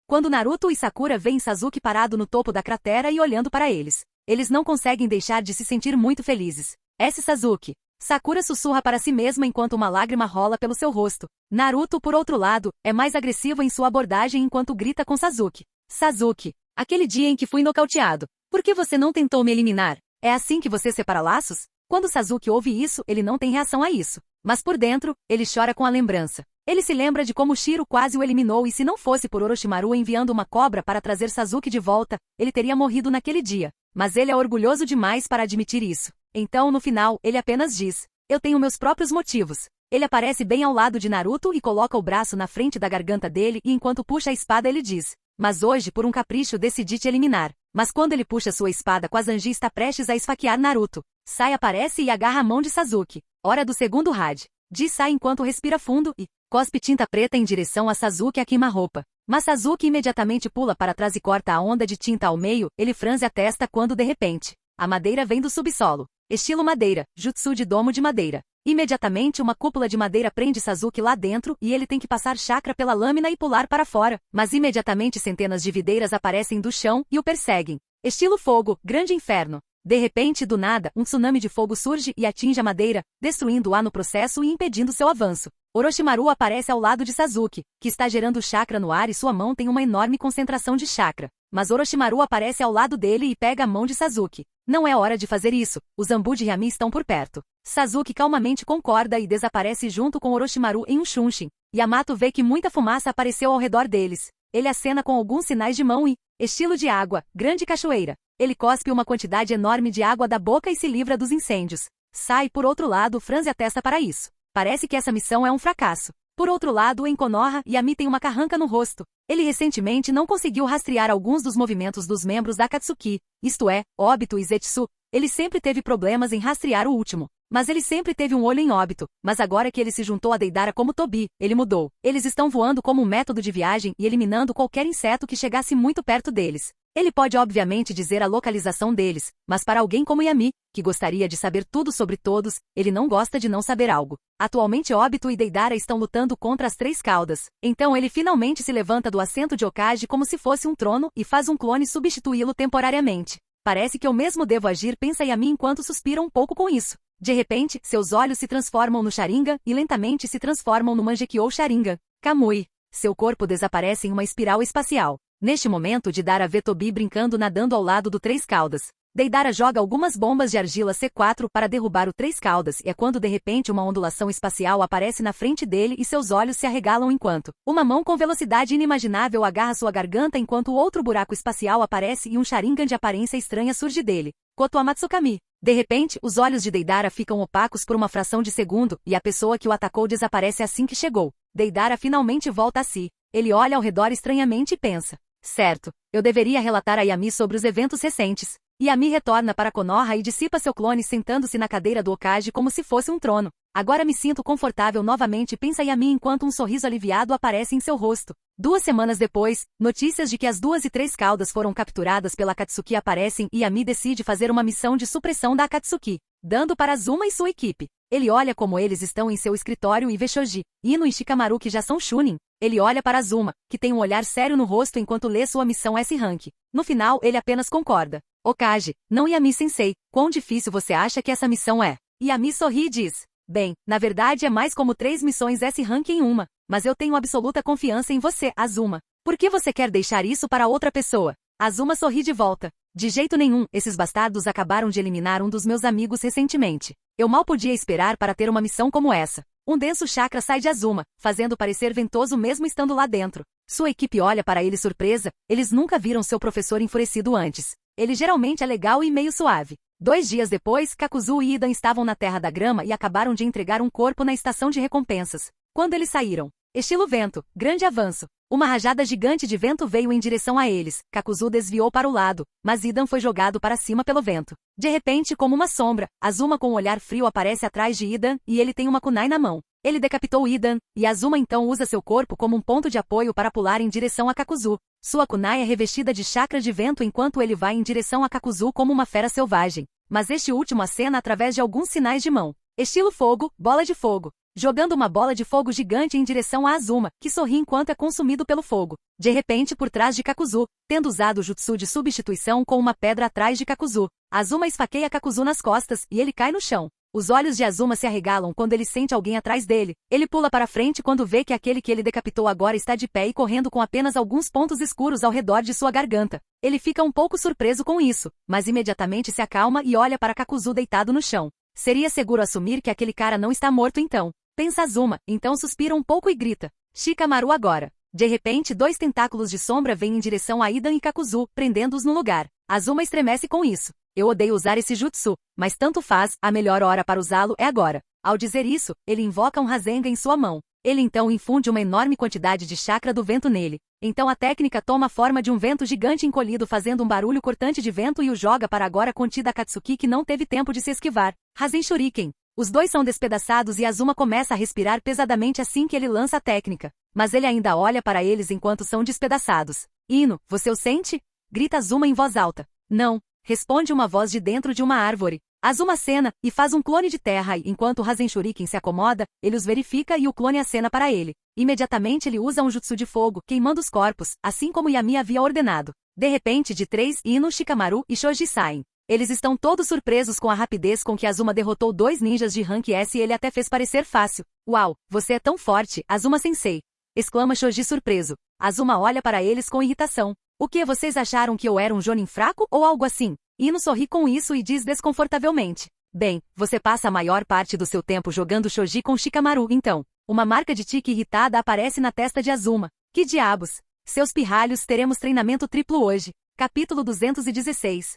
Quando Naruto e Sakura veem Sasuke parado no topo da cratera e olhando para eles, eles não conseguem deixar de se sentir muito felizes. Esse Sasuke. Sakura sussurra para si mesma enquanto uma lágrima rola pelo seu rosto. Naruto, por outro lado, é mais agressivo em sua abordagem enquanto grita com Sasuke. Sasuke, aquele dia em que fui nocauteado, por que você não tentou me eliminar? É assim que você separa laços? Quando Sasuke ouve isso, ele não tem reação a isso. Mas por dentro, ele chora com a lembrança. Ele se lembra de como Shiro quase o eliminou e se não fosse por Orochimaru enviando uma cobra para trazer Sasuke de volta, ele teria morrido naquele dia. Mas ele é orgulhoso demais para admitir isso. Então, no final, ele apenas diz: Eu tenho meus próprios motivos. Ele aparece bem ao lado de Naruto e coloca o braço na frente da garganta dele e enquanto puxa a espada ele diz: Mas hoje, por um capricho, decidi te eliminar. Mas quando ele puxa sua espada, Kwazanji está prestes a esfaquear Naruto. Sai aparece e agarra a mão de Sasuke. Hora do segundo Hade. Diz Sai enquanto respira fundo e cospe tinta preta em direção a Sasuke a queima-roupa. Mas Sasuke imediatamente pula para trás e corta a onda de tinta ao meio, ele franze a testa quando de repente, a madeira vem do subsolo. Estilo madeira, jutsu de domo de madeira. Imediatamente uma cúpula de madeira prende Sasuke lá dentro e ele tem que passar chakra pela lâmina e pular para fora, mas imediatamente centenas de videiras aparecem do chão e o perseguem. Estilo fogo, grande inferno. De repente, do nada, um tsunami de fogo surge e atinge a madeira, destruindo-a no processo e impedindo seu avanço. Orochimaru aparece ao lado de Sasuke, que está gerando chakra no ar e sua mão tem uma enorme concentração de chakra. Mas Orochimaru aparece ao lado dele e pega a mão de Sasuke. Não é hora de fazer isso, os Zambu de Yami estão por perto. Sasuke calmamente concorda e desaparece junto com Orochimaru em um Shunshin. Yamato vê que muita fumaça apareceu ao redor deles. Ele acena com alguns sinais de mão e, estilo de água, grande cachoeira. Ele cospe uma quantidade enorme de água da boca e se livra dos incêndios. Sai por outro lado, franze a testa para isso. Parece que essa missão é um fracasso. Por outro lado, em Konoha, Yami tem uma carranca no rosto. Ele recentemente não conseguiu rastrear alguns dos movimentos dos membros da Akatsuki, isto é, Obito e Zetsu. Ele sempre teve problemas em rastrear o último. Mas ele sempre teve um olho em Obito, mas agora que ele se juntou a Deidara como Tobi, ele mudou. Eles estão voando como um método de viagem e eliminando qualquer inseto que chegasse muito perto deles. Ele pode obviamente dizer a localização deles, mas para alguém como Yami, que gostaria de saber tudo sobre todos, ele não gosta de não saber algo. Atualmente Obito e Deidara estão lutando contra as Três Caudas. Então ele finalmente se levanta do assento de Hokage como se fosse um trono e faz um clone substituí-lo temporariamente. Parece que eu mesmo devo agir, pensa Yami enquanto suspira um pouco com isso. De repente, seus olhos se transformam no Sharingan e lentamente se transformam no Mangekyou Sharingan. Kamui. Seu corpo desaparece em uma espiral espacial. Neste momento, Deidara vê Tobi brincando nadando ao lado do Três Caudas. Deidara joga algumas bombas de argila C4 para derrubar o Três Caudas e é quando de repente uma ondulação espacial aparece na frente dele e seus olhos se arregalam enquanto uma mão com velocidade inimaginável agarra sua garganta enquanto outro buraco espacial aparece e um Sharingan de aparência estranha surge dele. Koto Amatsukami. De repente, os olhos de Deidara ficam opacos por uma fração de segundo e a pessoa que o atacou desaparece assim que chegou. Deidara finalmente volta a si. Ele olha ao redor estranhamente e pensa: certo, eu deveria relatar a Yami sobre os eventos recentes. Yami retorna para Konoha e dissipa seu clone sentando-se na cadeira do Hokage como se fosse um trono. Agora me sinto confortável novamente, pensa Yami enquanto um sorriso aliviado aparece em seu rosto. 2 semanas depois, notícias de que as 2 e 3 Caudas foram capturadas pela Akatsuki aparecem e Yami decide fazer uma missão de supressão da Akatsuki, dando para Azuma e sua equipe. Ele olha como eles estão em seu escritório e vê Shoji, Ino e Shikamaru que já são Chunin. Ele olha para Azuma, que tem um olhar sério no rosto enquanto lê sua missão S-Rank. No final, ele apenas concorda. Hokage, não Yami-sensei, quão difícil você acha que essa missão é? Yami sorri e diz: bem, na verdade é mais como 3 missões S-Rank em uma, mas eu tenho absoluta confiança em você, Azuma. Por que você quer deixar isso para outra pessoa? Azuma sorri de volta. De jeito nenhum, esses bastardos acabaram de eliminar um dos meus amigos recentemente. Eu mal podia esperar para ter uma missão como essa. Um denso chakra sai de Azuma, fazendo parecer ventoso mesmo estando lá dentro. Sua equipe olha para ele surpresa, eles nunca viram seu professor enfurecido antes. Ele geralmente é legal e meio suave. 2 dias depois, Kakuzu e Idan estavam na Terra da Grama e acabaram de entregar um corpo na estação de recompensas. Quando eles saíram, estilo vento, grande avanço. Uma rajada gigante de vento veio em direção a eles. Kakuzu desviou para o lado, mas Idan foi jogado para cima pelo vento. De repente, como uma sombra, Azuma com um olhar frio aparece atrás de Idan e ele tem uma kunai na mão. Ele decapitou Idan, e Azuma então usa seu corpo como um ponto de apoio para pular em direção a Kakuzu. Sua kunai é revestida de chakra de vento enquanto ele vai em direção a Kakuzu como uma fera selvagem. Mas este último acena através de alguns sinais de mão. Estilo fogo, bola de fogo. Jogando uma bola de fogo gigante em direção a Azuma, que sorri enquanto é consumido pelo fogo. De repente por trás de Kakuzu, tendo usado o jutsu de substituição com uma pedra atrás de Kakuzu. Azuma esfaqueia Kakuzu nas costas e ele cai no chão. Os olhos de Azuma se arregalam quando ele sente alguém atrás dele. Ele pula para frente quando vê que aquele que ele decapitou agora está de pé e correndo com apenas alguns pontos escuros ao redor de sua garganta. Ele fica um pouco surpreso com isso, mas imediatamente se acalma e olha para Kakuzu deitado no chão. Seria seguro assumir que aquele cara não está morto então. Pensa Azuma, então suspira um pouco e grita: Shikamaru agora. De repente 2 tentáculos de sombra vêm em direção a Idan e Kakuzu, prendendo-os no lugar. Azuma estremece com isso. Eu odeio usar esse jutsu, mas tanto faz, a melhor hora para usá-lo é agora. Ao dizer isso, ele invoca um Rasengan em sua mão. Ele então infunde uma enorme quantidade de chakra do vento nele. Então a técnica toma a forma de um vento gigante encolhido fazendo um barulho cortante de vento e o joga para agora contida Akatsuki que não teve tempo de se esquivar. Rasen Shuriken. Os 2 são despedaçados e Azuma começa a respirar pesadamente assim que ele lança a técnica. Mas ele ainda olha para eles enquanto são despedaçados. Ino, você o sente? Grita Azuma em voz alta. Não. Responde uma voz de dentro de uma árvore. Azuma acena e faz um clone de terra e, enquanto Rasen Shuriken se acomoda, ele os verifica e o clone acena para ele. Imediatamente ele usa um jutsu de fogo, queimando os corpos, assim como Yami havia ordenado. De repente, de 3, Ino, Shikamaru e Shoji saem. Eles estão todos surpresos com a rapidez com que Azuma derrotou 2 ninjas de rank S e ele até fez parecer fácil. Uau, você é tão forte, Azuma-sensei! Exclama Shoji surpreso. Azuma olha para eles com irritação. O que, vocês acharam que eu era um jonin fraco ou algo assim? Ino sorri com isso e diz desconfortavelmente. Bem, você passa a maior parte do seu tempo jogando Shoji com Shikamaru, então. Uma marca de tique irritada aparece na testa de Azuma. Que diabos! Seus pirralhos, teremos treinamento triplo hoje. Capítulo 216.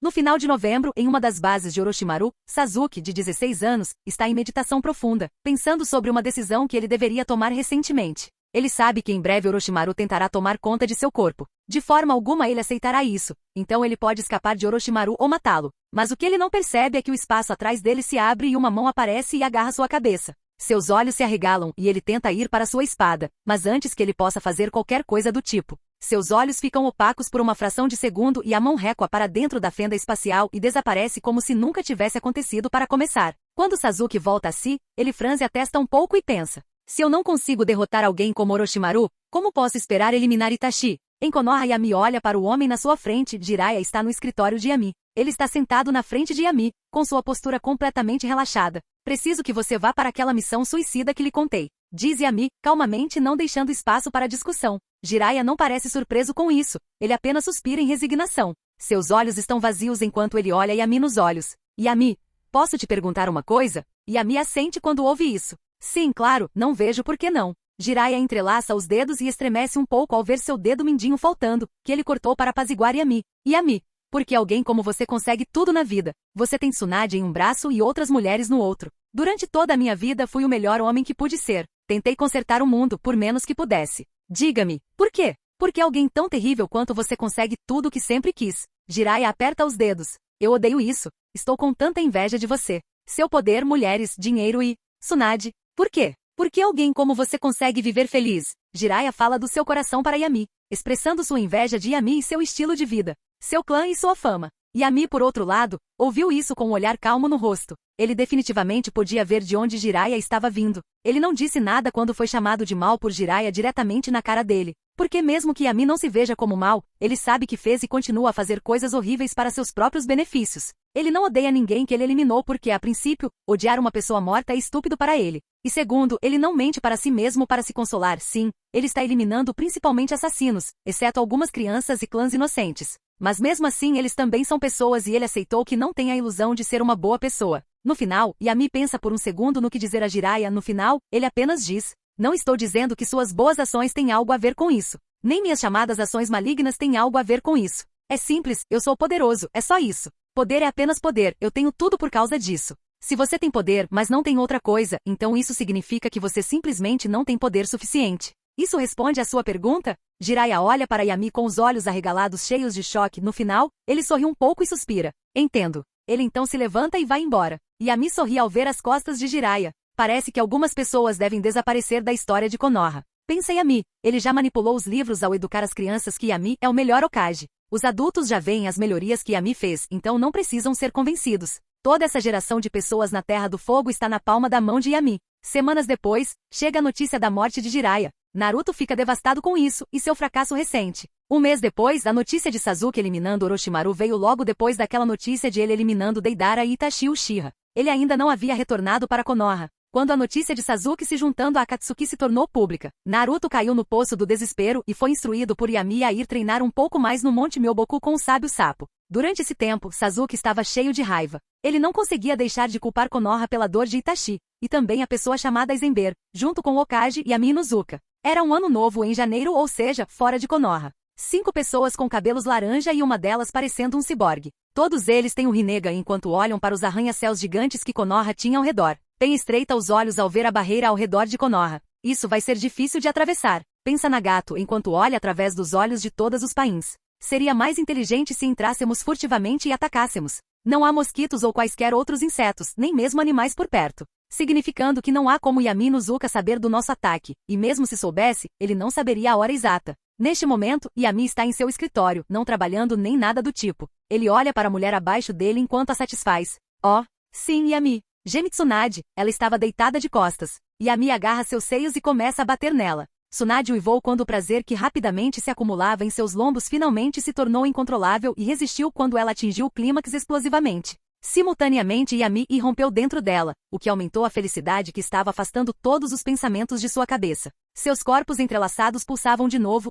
No final de novembro, em uma das bases de Orochimaru, Sasuke, de 16 anos, está em meditação profunda, pensando sobre uma decisão que ele deveria tomar recentemente. Ele sabe que em breve Orochimaru tentará tomar conta de seu corpo. De forma alguma ele aceitará isso, então ele pode escapar de Orochimaru ou matá-lo. Mas o que ele não percebe é que o espaço atrás dele se abre e uma mão aparece e agarra sua cabeça. Seus olhos se arregalam e ele tenta ir para sua espada, mas antes que ele possa fazer qualquer coisa do tipo. Seus olhos ficam opacos por uma fração de segundo e a mão recua para dentro da fenda espacial e desaparece como se nunca tivesse acontecido para começar. Quando Sasuke volta a si, ele franze a testa um pouco e pensa. Se eu não consigo derrotar alguém como Orochimaru, como posso esperar eliminar Itachi? Em Konoha, Yami olha para o homem na sua frente. Jiraiya está no escritório de Yami. Ele está sentado na frente de Yami, com sua postura completamente relaxada. Preciso que você vá para aquela missão suicida que lhe contei. Diz Yami, calmamente, não deixando espaço para discussão. Jiraiya não parece surpreso com isso. Ele apenas suspira em resignação. Seus olhos estão vazios enquanto ele olha Yami nos olhos. Yami, posso te perguntar uma coisa? Yami assente quando ouve isso. Sim, claro, não vejo por que não. Jiraiya entrelaça os dedos e estremece um pouco ao ver seu dedo mindinho faltando, que ele cortou para apaziguar Yami. Yami, porque alguém como você consegue tudo na vida. Você tem Tsunade em um braço e outras mulheres no outro. Durante toda a minha vida fui o melhor homem que pude ser. Tentei consertar o mundo, por menos que pudesse. Diga-me, por quê? Porque alguém tão terrível quanto você consegue tudo o que sempre quis. Jiraiya aperta os dedos. Eu odeio isso. Estou com tanta inveja de você. Seu poder, mulheres, dinheiro e... Tsunade. Por quê? Por que alguém como você consegue viver feliz? Jiraiya fala do seu coração para Yami, expressando sua inveja de Yami e seu estilo de vida, seu clã e sua fama. Yami, por outro lado, ouviu isso com um olhar calmo no rosto. Ele definitivamente podia ver de onde Jiraiya estava vindo. Ele não disse nada quando foi chamado de mal por Jiraiya diretamente na cara dele. Porque mesmo que Yami não se veja como mal, ele sabe que fez e continua a fazer coisas horríveis para seus próprios benefícios. Ele não odeia ninguém que ele eliminou porque, a princípio, odiar uma pessoa morta é estúpido para ele. E segundo, ele não mente para si mesmo para se consolar. Sim, ele está eliminando principalmente assassinos, exceto algumas crianças e clãs inocentes. Mas mesmo assim eles também são pessoas e ele aceitou que não tem a ilusão de ser uma boa pessoa. No final, Yami pensa por um segundo no que dizer a Jiraiya. No final, ele apenas diz: não estou dizendo que suas boas ações têm algo a ver com isso. Nem minhas chamadas ações malignas têm algo a ver com isso. É simples, eu sou poderoso, é só isso. Poder é apenas poder, eu tenho tudo por causa disso. Se você tem poder, mas não tem outra coisa, então isso significa que você simplesmente não tem poder suficiente. Isso responde à sua pergunta? Jiraiya olha para Yami com os olhos arregalados cheios de choque. No final, ele sorri um pouco e suspira. Entendo. Ele então se levanta e vai embora. Yami sorri ao ver as costas de Jiraiya. Parece que algumas pessoas devem desaparecer da história de Konoha. Pensa Yami, ele já manipulou os livros ao educar as crianças que Yami é o melhor Hokage. Os adultos já veem as melhorias que Yami fez, então não precisam ser convencidos. Toda essa geração de pessoas na Terra do Fogo está na palma da mão de Yami. Semanas depois, chega a notícia da morte de Jiraiya. Naruto fica devastado com isso e seu fracasso recente. Um mês depois, a notícia de Sasuke eliminando Orochimaru veio logo depois daquela notícia de ele eliminando Deidara e Itachi Uchiha. Ele ainda não havia retornado para Konoha, quando a notícia de Sasuke se juntando a Akatsuki se tornou pública. Naruto caiu no poço do desespero e foi instruído por Yami a ir treinar um pouco mais no Monte Myoboku com o sábio sapo. Durante esse tempo, Sasuke estava cheio de raiva. Ele não conseguia deixar de culpar Konoha pela dor de Itachi, e também a pessoa chamada Aizenber, junto com Hokage e Yami Inuzuka. Era um ano novo em janeiro, ou seja, fora de Konoha. 5 pessoas com cabelos laranja e uma delas parecendo um ciborgue. Todos eles têm um Rinnegan enquanto olham para os arranha-céus gigantes que Konoha tinha ao redor. Pen estreita os olhos ao ver a barreira ao redor de Konoha. Isso vai ser difícil de atravessar. Pensa Nagato enquanto olha através dos olhos de todos os pains. Seria mais inteligente se entrássemos furtivamente e atacássemos. Não há mosquitos ou quaisquer outros insetos, nem mesmo animais por perto. Significando que não há como Yami Inuzuka saber do nosso ataque, e mesmo se soubesse, ele não saberia a hora exata. Neste momento, Yami está em seu escritório, não trabalhando nem nada do tipo. Ele olha para a mulher abaixo dele enquanto a satisfaz. Oh, sim, Yami. Geme Tsunade, ela estava deitada de costas. Yami agarra seus seios e começa a bater nela. Tsunade uivou quando o prazer que rapidamente se acumulava em seus lombos finalmente se tornou incontrolável e resistiu quando ela atingiu o clímax explosivamente. Simultaneamente Yami irrompeu dentro dela, o que aumentou a felicidade que estava afastando todos os pensamentos de sua cabeça. Seus corpos entrelaçados pulsavam de novo,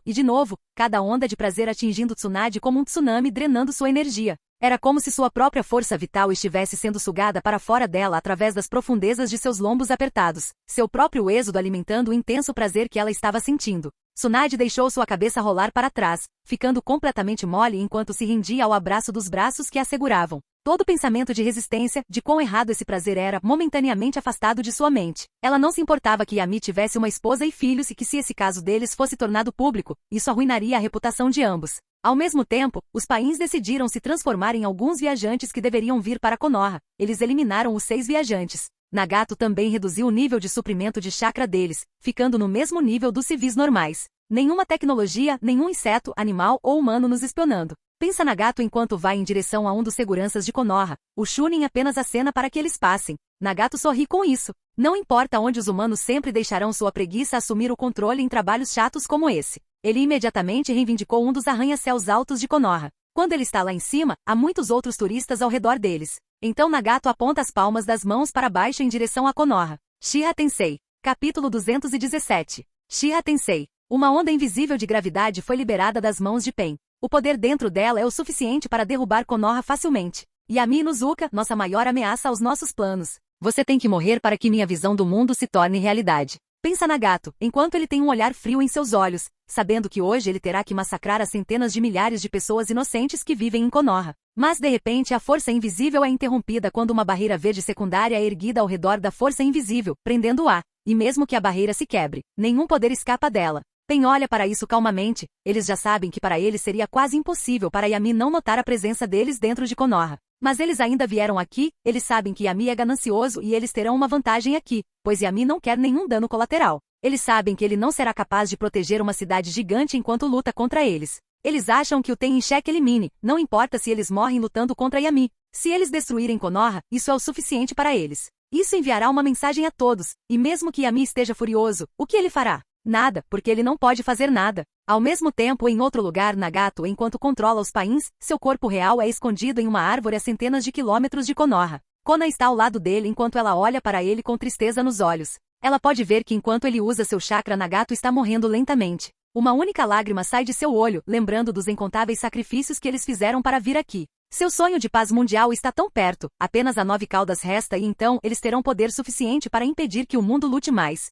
cada onda de prazer atingindo Tsunade como um tsunami drenando sua energia. Era como se sua própria força vital estivesse sendo sugada para fora dela através das profundezas de seus lombos apertados, seu próprio êxodo alimentando o intenso prazer que ela estava sentindo. Tsunade deixou sua cabeça rolar para trás, ficando completamente mole enquanto se rendia ao abraço dos braços que a seguravam. Todo pensamento de resistência, de quão errado esse prazer era, momentaneamente afastado de sua mente. Ela não se importava que Yami tivesse uma esposa e filhos e que se esse caso deles fosse tornado público, isso arruinaria a reputação de ambos. Ao mesmo tempo, os pains decidiram se transformar em alguns viajantes que deveriam vir para Konoha. Eles eliminaram os 6 viajantes. Nagato também reduziu o nível de suprimento de chakra deles, ficando no mesmo nível dos civis normais. Nenhuma tecnologia, nenhum inseto, animal ou humano nos espionando. Pensa Nagato enquanto vai em direção a um dos seguranças de Konoha. O Chunin apenas acena para que eles passem. Nagato sorri com isso. Não importa onde os humanos sempre deixarão sua preguiça assumir o controle em trabalhos chatos como esse. Ele imediatamente reivindicou um dos arranha-céus altos de Konoha. Quando ele está lá em cima, há muitos outros turistas ao redor deles. Então Nagato aponta as palmas das mãos para baixo em direção a Konoha. Shiha Tensei. Capítulo 217. Shiha Tensei. Uma onda invisível de gravidade foi liberada das mãos de Pen. O poder dentro dela é o suficiente para derrubar Konoha facilmente. Yami Inuzuka, nossa maior ameaça aos nossos planos. Você tem que morrer para que minha visão do mundo se torne realidade. Pensa Nagato, enquanto ele tem um olhar frio em seus olhos, sabendo que hoje ele terá que massacrar as centenas de milhares de pessoas inocentes que vivem em Konoha. Mas de repente a força invisível é interrompida quando uma barreira verde secundária é erguida ao redor da força invisível, prendendo-a. E mesmo que a barreira se quebre, nenhum poder escapa dela. Pen olha para isso calmamente, eles já sabem que para eles seria quase impossível para Yami não notar a presença deles dentro de Konoha. Mas eles ainda vieram aqui, eles sabem que Yami é ganancioso e eles terão uma vantagem aqui, pois Yami não quer nenhum dano colateral. Eles sabem que ele não será capaz de proteger uma cidade gigante enquanto luta contra eles. Eles acham que o tem em xeque elimine, não importa se eles morrem lutando contra Yami. Se eles destruírem Konoha, isso é o suficiente para eles. Isso enviará uma mensagem a todos, e mesmo que Yami esteja furioso, o que ele fará? Nada, porque ele não pode fazer nada. Ao mesmo tempo, em outro lugar, Nagato, enquanto controla os pains, seu corpo real é escondido em uma árvore a centenas de quilômetros de Konoha. Kona está ao lado dele enquanto ela olha para ele com tristeza nos olhos. Ela pode ver que enquanto ele usa seu chakra, Nagato está morrendo lentamente. Uma única lágrima sai de seu olho, lembrando dos incontáveis sacrifícios que eles fizeram para vir aqui. Seu sonho de paz mundial está tão perto, apenas a 9 caudas resta e então eles terão poder suficiente para impedir que o mundo lute mais.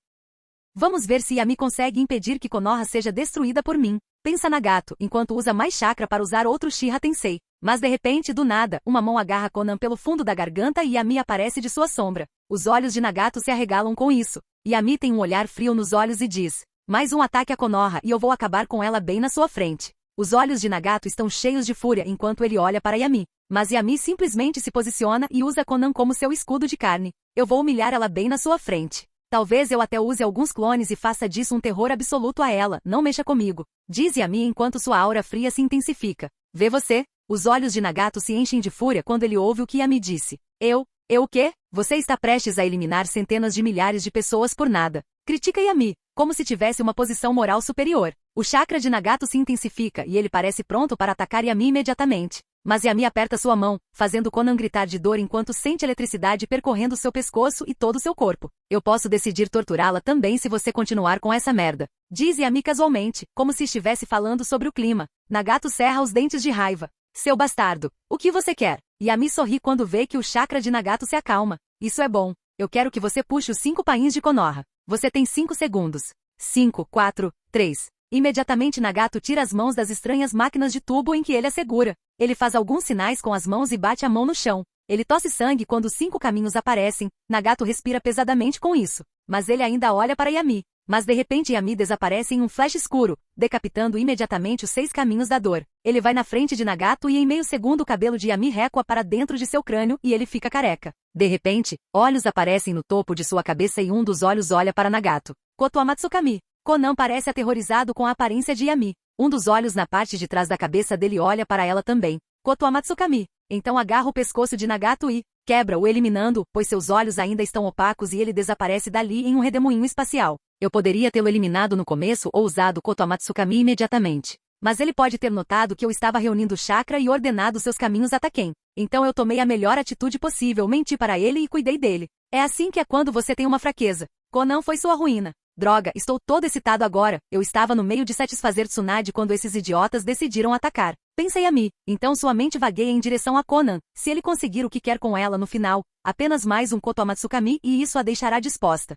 Vamos ver se Yami consegue impedir que Konoha seja destruída por mim. Pensa Nagato, enquanto usa mais chakra para usar outro Shiha Tensei. Mas de repente, do nada, uma mão agarra Konan pelo fundo da garganta e Yami aparece de sua sombra. Os olhos de Nagato se arregalam com isso. Yami tem um olhar frio nos olhos e diz: mais um ataque a Konoha e eu vou acabar com ela bem na sua frente. Os olhos de Nagato estão cheios de fúria enquanto ele olha para Yami. Mas Yami simplesmente se posiciona e usa Konan como seu escudo de carne. Eu vou humilhar ela bem na sua frente. Talvez eu até use alguns clones e faça disso um terror absoluto a ela, não mexa comigo. Diz Yami enquanto sua aura fria se intensifica. Vê você? Os olhos de Nagato se enchem de fúria quando ele ouve o que Yami disse. Eu o quê? Você está prestes a eliminar centenas de milhares de pessoas por nada. Critica Yami, como se tivesse uma posição moral superior. O chakra de Nagato se intensifica e ele parece pronto para atacar Yami imediatamente. Mas Yami aperta sua mão, fazendo Konan gritar de dor enquanto sente eletricidade percorrendo seu pescoço e todo seu corpo. Eu posso decidir torturá-la também se você continuar com essa merda. Diz Yami casualmente, como se estivesse falando sobre o clima. Nagato cerra os dentes de raiva. Seu bastardo, o que você quer? Yami sorri quando vê que o chakra de Nagato se acalma. Isso é bom. Eu quero que você puxe os 5 pains de Konoha. Você tem 5 segundos. 5, 4, 3. Imediatamente Nagato tira as mãos das estranhas máquinas de tubo em que ele a segura. Ele faz alguns sinais com as mãos e bate a mão no chão. Ele tosse sangue quando os 5 caminhos aparecem. Nagato respira pesadamente com isso. Mas ele ainda olha para Yami. Mas de repente Yami desaparece em um flash escuro, decapitando imediatamente os 6 caminhos da dor. Ele vai na frente de Nagato e em meio segundo o cabelo de Yami recua para dentro de seu crânio e ele fica careca. De repente, olhos aparecem no topo de sua cabeça e um dos olhos olha para Nagato. Koto Amatsukami. Conan parece aterrorizado com a aparência de Yami. Um dos olhos na parte de trás da cabeça dele olha para ela também. Koto Amatsukami. Então agarra o pescoço de Nagato e quebra-o eliminando, pois seus olhos ainda estão opacos e ele desaparece dali em um redemoinho espacial. Eu poderia tê-lo eliminado no começo ou usado Koto Amatsukami imediatamente. Mas ele pode ter notado que eu estava reunindo chakra e ordenado seus caminhos a Taken. Então eu tomei a melhor atitude possível, menti para ele e cuidei dele. É assim que é quando você tem uma fraqueza. Conan foi sua ruína. Droga, estou todo excitado agora. Eu estava no meio de satisfazer Tsunade quando esses idiotas decidiram atacar. Pensei a mim. Então sua mente vagueia em direção a Conan. Se ele conseguir o que quer com ela no final, apenas mais um Koto Amatsukami e isso a deixará disposta.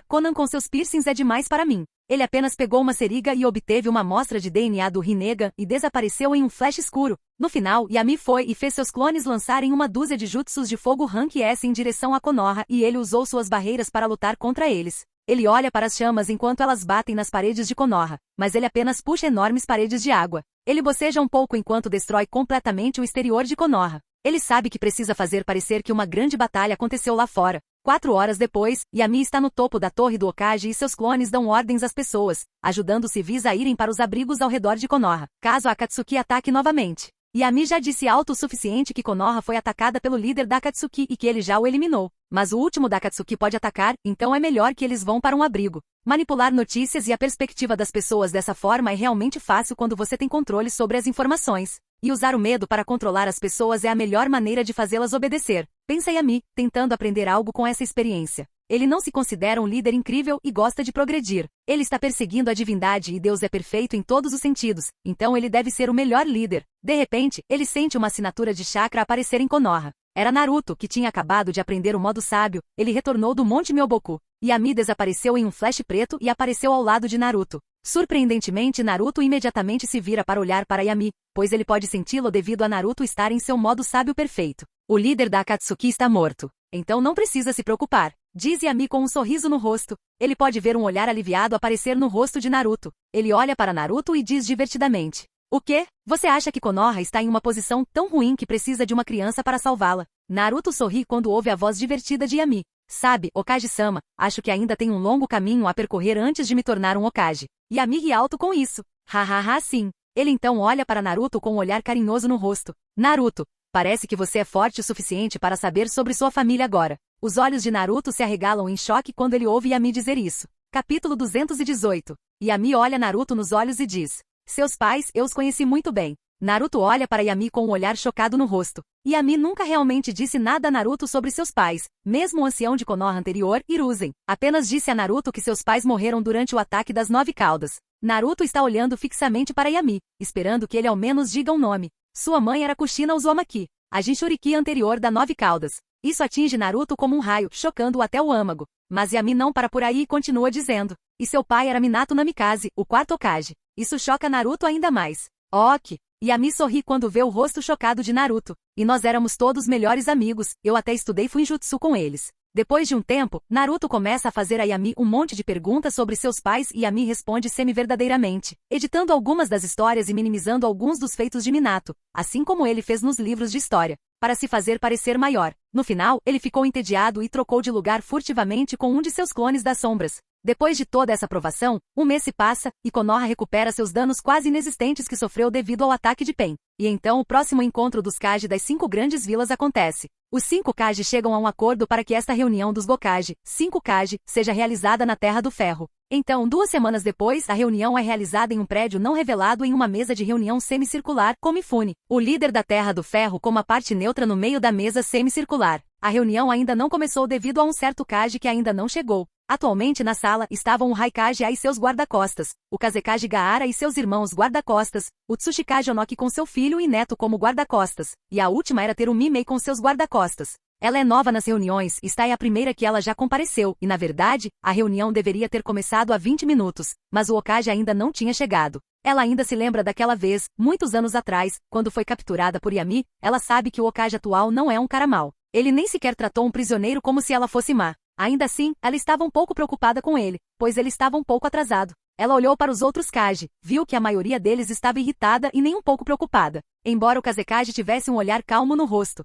Conan com seus piercings é demais para mim. Ele apenas pegou uma seringa e obteve uma amostra de DNA do Rinnegan e desapareceu em um flash escuro. No final, Yami foi e fez seus clones lançarem uma dúzia de jutsus de fogo Rank S em direção a Konoha e ele usou suas barreiras para lutar contra eles. Ele olha para as chamas enquanto elas batem nas paredes de Konoha, mas ele apenas puxa enormes paredes de água. Ele boceja um pouco enquanto destrói completamente o exterior de Konoha. Ele sabe que precisa fazer parecer que uma grande batalha aconteceu lá fora. 4 horas depois, Yami está no topo da torre do Hokage e seus clones dão ordens às pessoas, ajudando os civis a irem para os abrigos ao redor de Konoha, caso a Akatsuki ataque novamente. Yami já disse alto o suficiente que Konoha foi atacada pelo líder da Akatsuki e que ele já o eliminou. Mas o último da Akatsuki pode atacar, então é melhor que eles vão para um abrigo. Manipular notícias e a perspectiva das pessoas dessa forma é realmente fácil quando você tem controle sobre as informações. E usar o medo para controlar as pessoas é a melhor maneira de fazê-las obedecer. Pensa Yami, tentando aprender algo com essa experiência. Ele não se considera um líder incrível e gosta de progredir. Ele está perseguindo a divindade e Deus é perfeito em todos os sentidos, então ele deve ser o melhor líder. De repente, ele sente uma assinatura de chakra aparecer em Konoha. Era Naruto, que tinha acabado de aprender o modo sábio. Ele retornou do Monte Myoboku. Yami desapareceu em um flash preto e apareceu ao lado de Naruto. Surpreendentemente, Naruto imediatamente se vira para olhar para Yami, pois ele pode senti-lo devido a Naruto estar em seu modo sábio perfeito. O líder da Akatsuki está morto. Então não precisa se preocupar, diz Yami com um sorriso no rosto. Ele pode ver um olhar aliviado aparecer no rosto de Naruto. Ele olha para Naruto e diz divertidamente: o quê? Você acha que Konoha está em uma posição tão ruim que precisa de uma criança para salvá-la? Naruto sorri quando ouve a voz divertida de Yami. Sabe, Hokage-sama, acho que ainda tem um longo caminho a percorrer antes de me tornar um Hokage. Yami ri alto com isso. Hahaha, sim. Ele então olha para Naruto com um olhar carinhoso no rosto. Naruto, parece que você é forte o suficiente para saber sobre sua família agora. Os olhos de Naruto se arregalam em choque quando ele ouve Yami dizer isso. Capítulo 218. Yami olha Naruto nos olhos e diz: seus pais, eu os conheci muito bem. Naruto olha para Yami com um olhar chocado no rosto. Yami nunca realmente disse nada a Naruto sobre seus pais, mesmo o ancião de Konoha anterior, Hiruzen. Apenas disse a Naruto que seus pais morreram durante o ataque das 9 caudas. Naruto está olhando fixamente para Yami, esperando que ele ao menos diga um nome. Sua mãe era Kushina Uzumaki, a Jinchuriki anterior da 9 caudas. Isso atinge Naruto como um raio, chocando-o até o âmago. Mas Yami não para por aí e continua dizendo. E seu pai era Minato Namikaze, o 4º Hokage. Isso choca Naruto ainda mais. Ok. Yami sorri quando vê o rosto chocado de Naruto. E nós éramos todos melhores amigos, eu até estudei Fuinjutsu com eles. Depois de um tempo, Naruto começa a fazer a Yami um monte de perguntas sobre seus pais e Yami responde semi-verdadeiramente, editando algumas das histórias e minimizando alguns dos feitos de Minato, assim como ele fez nos livros de história, para se fazer parecer maior. No final, ele ficou entediado e trocou de lugar furtivamente com um de seus clones das sombras. Depois de toda essa provação, um mês se passa, e Konoha recupera seus danos quase inexistentes que sofreu devido ao ataque de Pen. E então o próximo encontro dos Kage das 5 grandes vilas acontece. Os 5 Kage chegam a um acordo para que esta reunião dos Gokage, 5 Kage, seja realizada na Terra do Ferro. Então, 2 semanas depois, a reunião é realizada em um prédio não revelado em uma mesa de reunião semicircular, com Mifune, o líder da Terra do Ferro, como a parte neutra no meio da mesa semicircular. A reunião ainda não começou devido a um certo Kage que ainda não chegou. Atualmente na sala estavam o Raikage e seus guarda-costas, o Kazekage Gaara e seus irmãos guarda-costas, o Tsushikage Onoki com seu filho e neto como guarda-costas, e a última era ter o Mimei com seus guarda-costas. Ela é nova nas reuniões, está é a primeira que ela já compareceu, e na verdade, a reunião deveria ter começado há 20 minutos, mas o Hokage ainda não tinha chegado. Ela ainda se lembra daquela vez, muitos anos atrás, quando foi capturada por Yami. Ela sabe que o Hokage atual não é um cara mau. Ele nem sequer tratou um prisioneiro como se ela fosse má. Ainda assim, ela estava um pouco preocupada com ele, pois ele estava um pouco atrasado. Ela olhou para os outros Kage, viu que a maioria deles estava irritada e nem um pouco preocupada, embora o Kazekage tivesse um olhar calmo no rosto.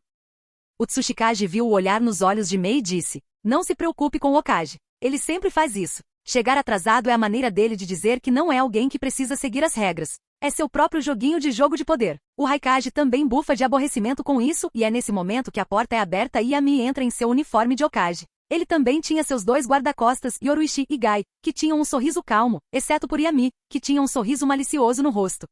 O Tsushikage viu o olhar nos olhos de Mei e disse: não se preocupe com o Hokage. Ele sempre faz isso. Chegar atrasado é a maneira dele de dizer que não é alguém que precisa seguir as regras. É seu próprio joguinho de jogo de poder. O Raikage também bufa de aborrecimento com isso e é nesse momento que a porta é aberta e Yami entra em seu uniforme de Hokage. Ele também tinha seus dois guarda-costas, Yoruichi e Gai, que tinham um sorriso calmo, exceto por Yami, que tinha um sorriso malicioso no rosto.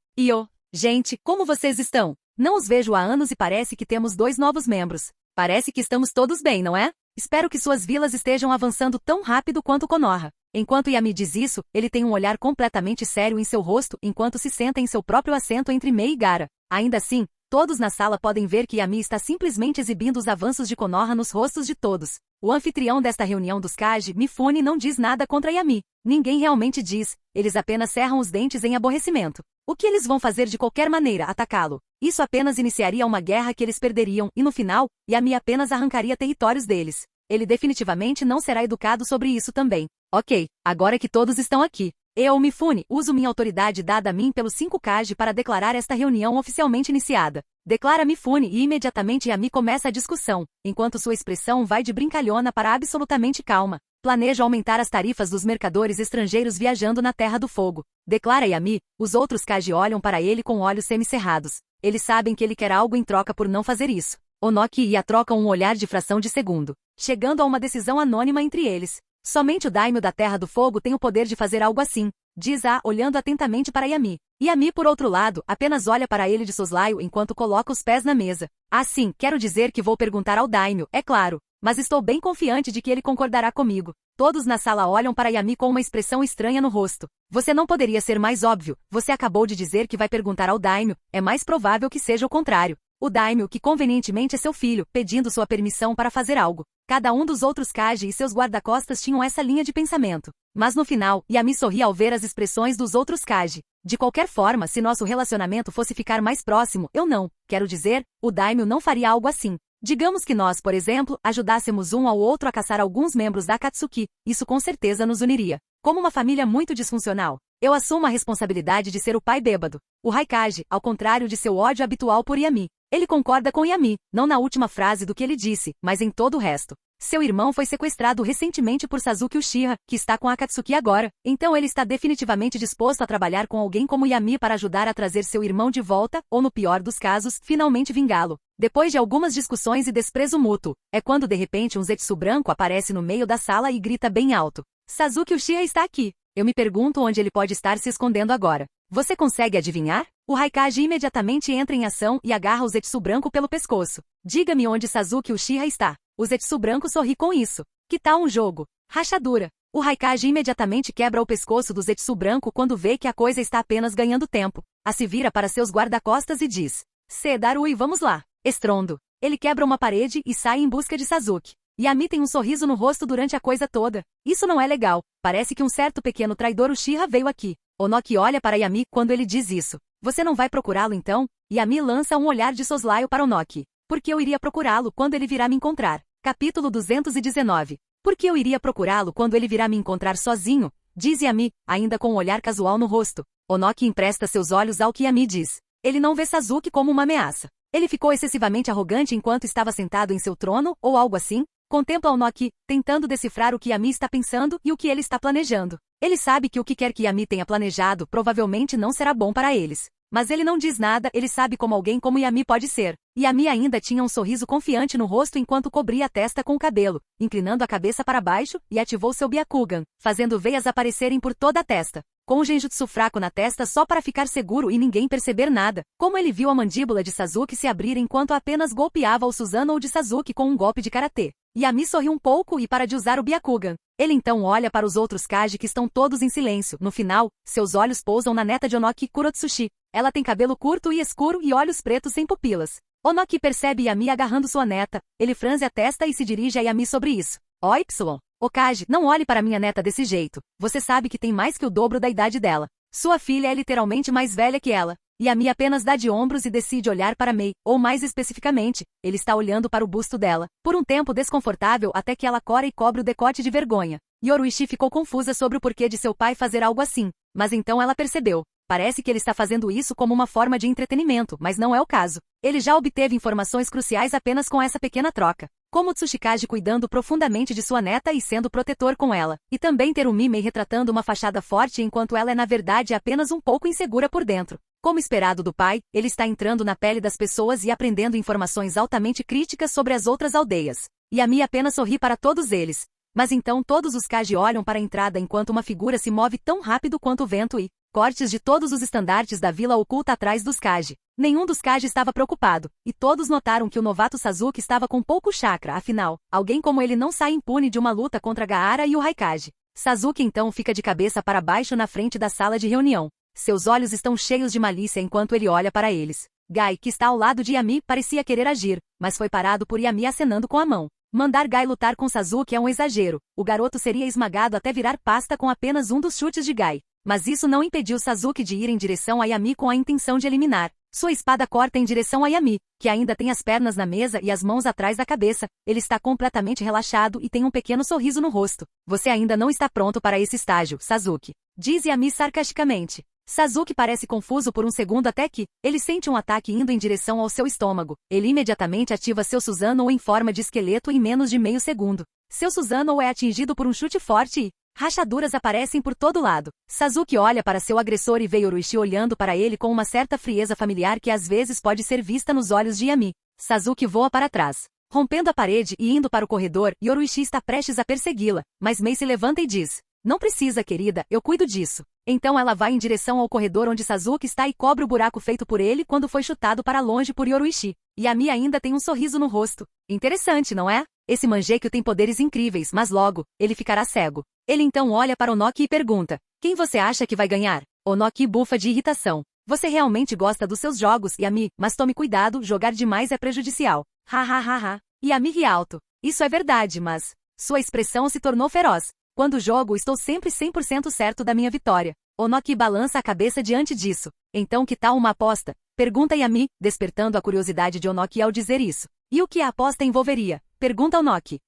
Gente, como vocês estão? Não os vejo há anos e parece que temos 2 novos membros. Parece que estamos todos bem, não é? Espero que suas vilas estejam avançando tão rápido quanto Konoha. Enquanto Yami diz isso, ele tem um olhar completamente sério em seu rosto enquanto se senta em seu próprio assento entre Mei e Gaara. Ainda assim, todos na sala podem ver que Yami está simplesmente exibindo os avanços de Konoha nos rostos de todos. O anfitrião desta reunião dos Kage, Mifune, não diz nada contra Yami. Ninguém realmente diz, eles apenas cerram os dentes em aborrecimento. O que eles vão fazer de qualquer maneira? Atacá-lo. Isso apenas iniciaria uma guerra que eles perderiam e no final, Yami apenas arrancaria territórios deles. Ele definitivamente não será educado sobre isso também. Ok, agora que todos estão aqui. Eu, Mifune, uso minha autoridade dada a mim pelos 5 Kage para declarar esta reunião oficialmente iniciada. Declara Mifune e imediatamente Yami começa a discussão, enquanto sua expressão vai de brincalhona para absolutamente calma. Planejo aumentar as tarifas dos mercadores estrangeiros viajando na Terra do Fogo. Declara Yami, os outros Kage olham para ele com olhos semicerrados. Eles sabem que ele quer algo em troca por não fazer isso. Onoki e Ia trocam um olhar de fração de segundo, chegando a uma decisão anônima entre eles. Somente o Daimyo da Terra do Fogo tem o poder de fazer algo assim, diz A, olhando atentamente para Yami. Yami, por outro lado, apenas olha para ele de soslaio enquanto coloca os pés na mesa. Ah, sim, quero dizer que vou perguntar ao Daimyo, é claro, mas estou bem confiante de que ele concordará comigo. Todos na sala olham para Yami com uma expressão estranha no rosto. Você não poderia ser mais óbvio, você acabou de dizer que vai perguntar ao Daimyo, é mais provável que seja o contrário. O Daimyo, que convenientemente é seu filho, pedindo sua permissão para fazer algo. Cada um dos outros Kage e seus guarda-costas tinham essa linha de pensamento. Mas no final, Yami sorri ao ver as expressões dos outros Kage. De qualquer forma, se nosso relacionamento fosse ficar mais próximo, eu não. Quero dizer, o Daimyo não faria algo assim. Digamos que nós, por exemplo, ajudássemos um ao outro a caçar alguns membros da Akatsuki, isso com certeza nos uniria. Como uma família muito disfuncional, eu assumo a responsabilidade de ser o pai bêbado. O Raikage, ao contrário de seu ódio habitual por Yami. Ele concorda com Yami, não na última frase do que ele disse, mas em todo o resto. Seu irmão foi sequestrado recentemente por Sasuke Uchiha, que está com a Akatsuki agora, então ele está definitivamente disposto a trabalhar com alguém como Yami para ajudar a trazer seu irmão de volta, ou no pior dos casos, finalmente vingá-lo. Depois de algumas discussões e desprezo mútuo, é quando de repente um Zetsu branco aparece no meio da sala e grita bem alto. Sasuke Uchiha está aqui. Eu me pergunto onde ele pode estar se escondendo agora. Você consegue adivinhar? O Raikage imediatamente entra em ação e agarra o Zetsu branco pelo pescoço. Diga-me onde Sasuke Uchiha está. O Zetsu branco sorri com isso. Que tal um jogo? Rachadura. O Raikage imediatamente quebra o pescoço do Zetsu branco quando vê que a coisa está apenas ganhando tempo. A se vira para seus guarda-costas e diz. Darui, vamos lá. Estrondo. Ele quebra uma parede e sai em busca de Sasuke. Yami tem um sorriso no rosto durante a coisa toda. Isso não é legal. Parece que um certo pequeno traidor Uchiha veio aqui. Onoki olha para Yami quando ele diz isso. Você não vai procurá-lo então? Yami lança um olhar de soslaio para Onoki. Por que eu iria procurá-lo quando ele virá me encontrar? Capítulo 219. Por que eu iria procurá-lo quando ele virá me encontrar sozinho? Diz Yami, ainda com um olhar casual no rosto. Onoki empresta seus olhos ao que Yami diz. Ele não vê Sasuke como uma ameaça. Ele ficou excessivamente arrogante enquanto estava sentado em seu trono, ou algo assim? Contempla Onoki, tentando decifrar o que Yami está pensando e o que ele está planejando. Ele sabe que o que quer que Yami tenha planejado provavelmente não será bom para eles. Mas ele não diz nada, ele sabe como alguém como Yami pode ser. Yami ainda tinha um sorriso confiante no rosto enquanto cobria a testa com o cabelo, inclinando a cabeça para baixo, e ativou seu Byakugan, fazendo veias aparecerem por toda a testa. Com um genjutsu fraco na testa só para ficar seguro e ninguém perceber nada, como ele viu a mandíbula de Sasuke se abrir enquanto apenas golpeava o Susanoo de Sasuke com um golpe de karatê. Yami sorriu um pouco e para de usar o Byakugan. Ele então olha para os outros Kage que estão todos em silêncio. No final, seus olhos pousam na neta de Onoki Kurotsushi. Ela tem cabelo curto e escuro e olhos pretos sem pupilas. Onoki percebe Yami agarrando sua neta. Ele franze a testa e se dirige a Yami sobre isso. Okage, não olhe para minha neta desse jeito. Você sabe que tem mais que o dobro da idade dela. Sua filha é literalmente mais velha que ela. Yami apenas dá de ombros e decide olhar para Mei, ou mais especificamente, ele está olhando para o busto dela, por um tempo desconfortável até que ela cora e cobre o decote de vergonha. Yoruichi ficou confusa sobre o porquê de seu pai fazer algo assim, mas então ela percebeu. Parece que ele está fazendo isso como uma forma de entretenimento, mas não é o caso. Ele já obteve informações cruciais apenas com essa pequena troca. como Tsuchikage cuidando profundamente de sua neta e sendo protetor com ela, e também ter o Mimei retratando uma fachada forte enquanto ela é na verdade apenas um pouco insegura por dentro. Como esperado do pai, ele está entrando na pele das pessoas e aprendendo informações altamente críticas sobre as outras aldeias. Yami apenas sorri para todos eles. Mas então todos os Kage olham para a entrada enquanto uma figura se move tão rápido quanto o vento e cortes de todos os estandartes da vila oculta atrás dos Kage. Nenhum dos Kage estava preocupado, e todos notaram que o novato Sasuke estava com pouco chakra, afinal, alguém como ele não sai impune de uma luta contra Gaara e o Raikage. Sasuke então fica de cabeça para baixo na frente da sala de reunião. Seus olhos estão cheios de malícia enquanto ele olha para eles. Gai, que está ao lado de Yami, parecia querer agir, mas foi parado por Yami acenando com a mão. Mandar Gai lutar com Sasuke é um exagero. O garoto seria esmagado até virar pasta com apenas um dos chutes de Gai. Mas isso não impediu Sasuke de ir em direção a Yami com a intenção de eliminar. Sua espada corta em direção a Yami, que ainda tem as pernas na mesa e as mãos atrás da cabeça. Ele está completamente relaxado e tem um pequeno sorriso no rosto. Você ainda não está pronto para esse estágio, Sasuke. Diz Yami sarcasticamente. Sasuke parece confuso por um segundo até que ele sente um ataque indo em direção ao seu estômago. Ele imediatamente ativa seu Susanoo em forma de esqueleto em menos de meio segundo. Seu Susanoo é atingido por um chute forte e rachaduras aparecem por todo lado. Sasuke olha para seu agressor e vê Yoruichi olhando para ele com uma certa frieza familiar que às vezes pode ser vista nos olhos de Yami. Sasuke voa para trás. Rompendo a parede e indo para o corredor, Yoruichi está prestes a persegui-la, mas Mei se levanta e diz: "Não precisa, querida, eu cuido disso." Então ela vai em direção ao corredor onde Sasuke está e cobre o buraco feito por ele quando foi chutado para longe por Yoruichi. Yami ainda tem um sorriso no rosto. Interessante, não é? Esse Mangekyou tem poderes incríveis, mas logo, ele ficará cego. Ele então olha para Onoki e pergunta: "Quem você acha que vai ganhar?" Onoki bufa de irritação. "Você realmente gosta dos seus jogos, Yami, mas tome cuidado, jogar demais é prejudicial." Ha ha ha ha. Yami ri alto. "Isso é verdade, mas..." Sua expressão se tornou feroz. "Quando jogo, estou sempre 100% certo da minha vitória." Onoki balança a cabeça diante disso. "Então que tal uma aposta?" Pergunta Yami, despertando a curiosidade de Onoki ao dizer isso. "E o que a aposta envolveria?" Pergunta Onoki.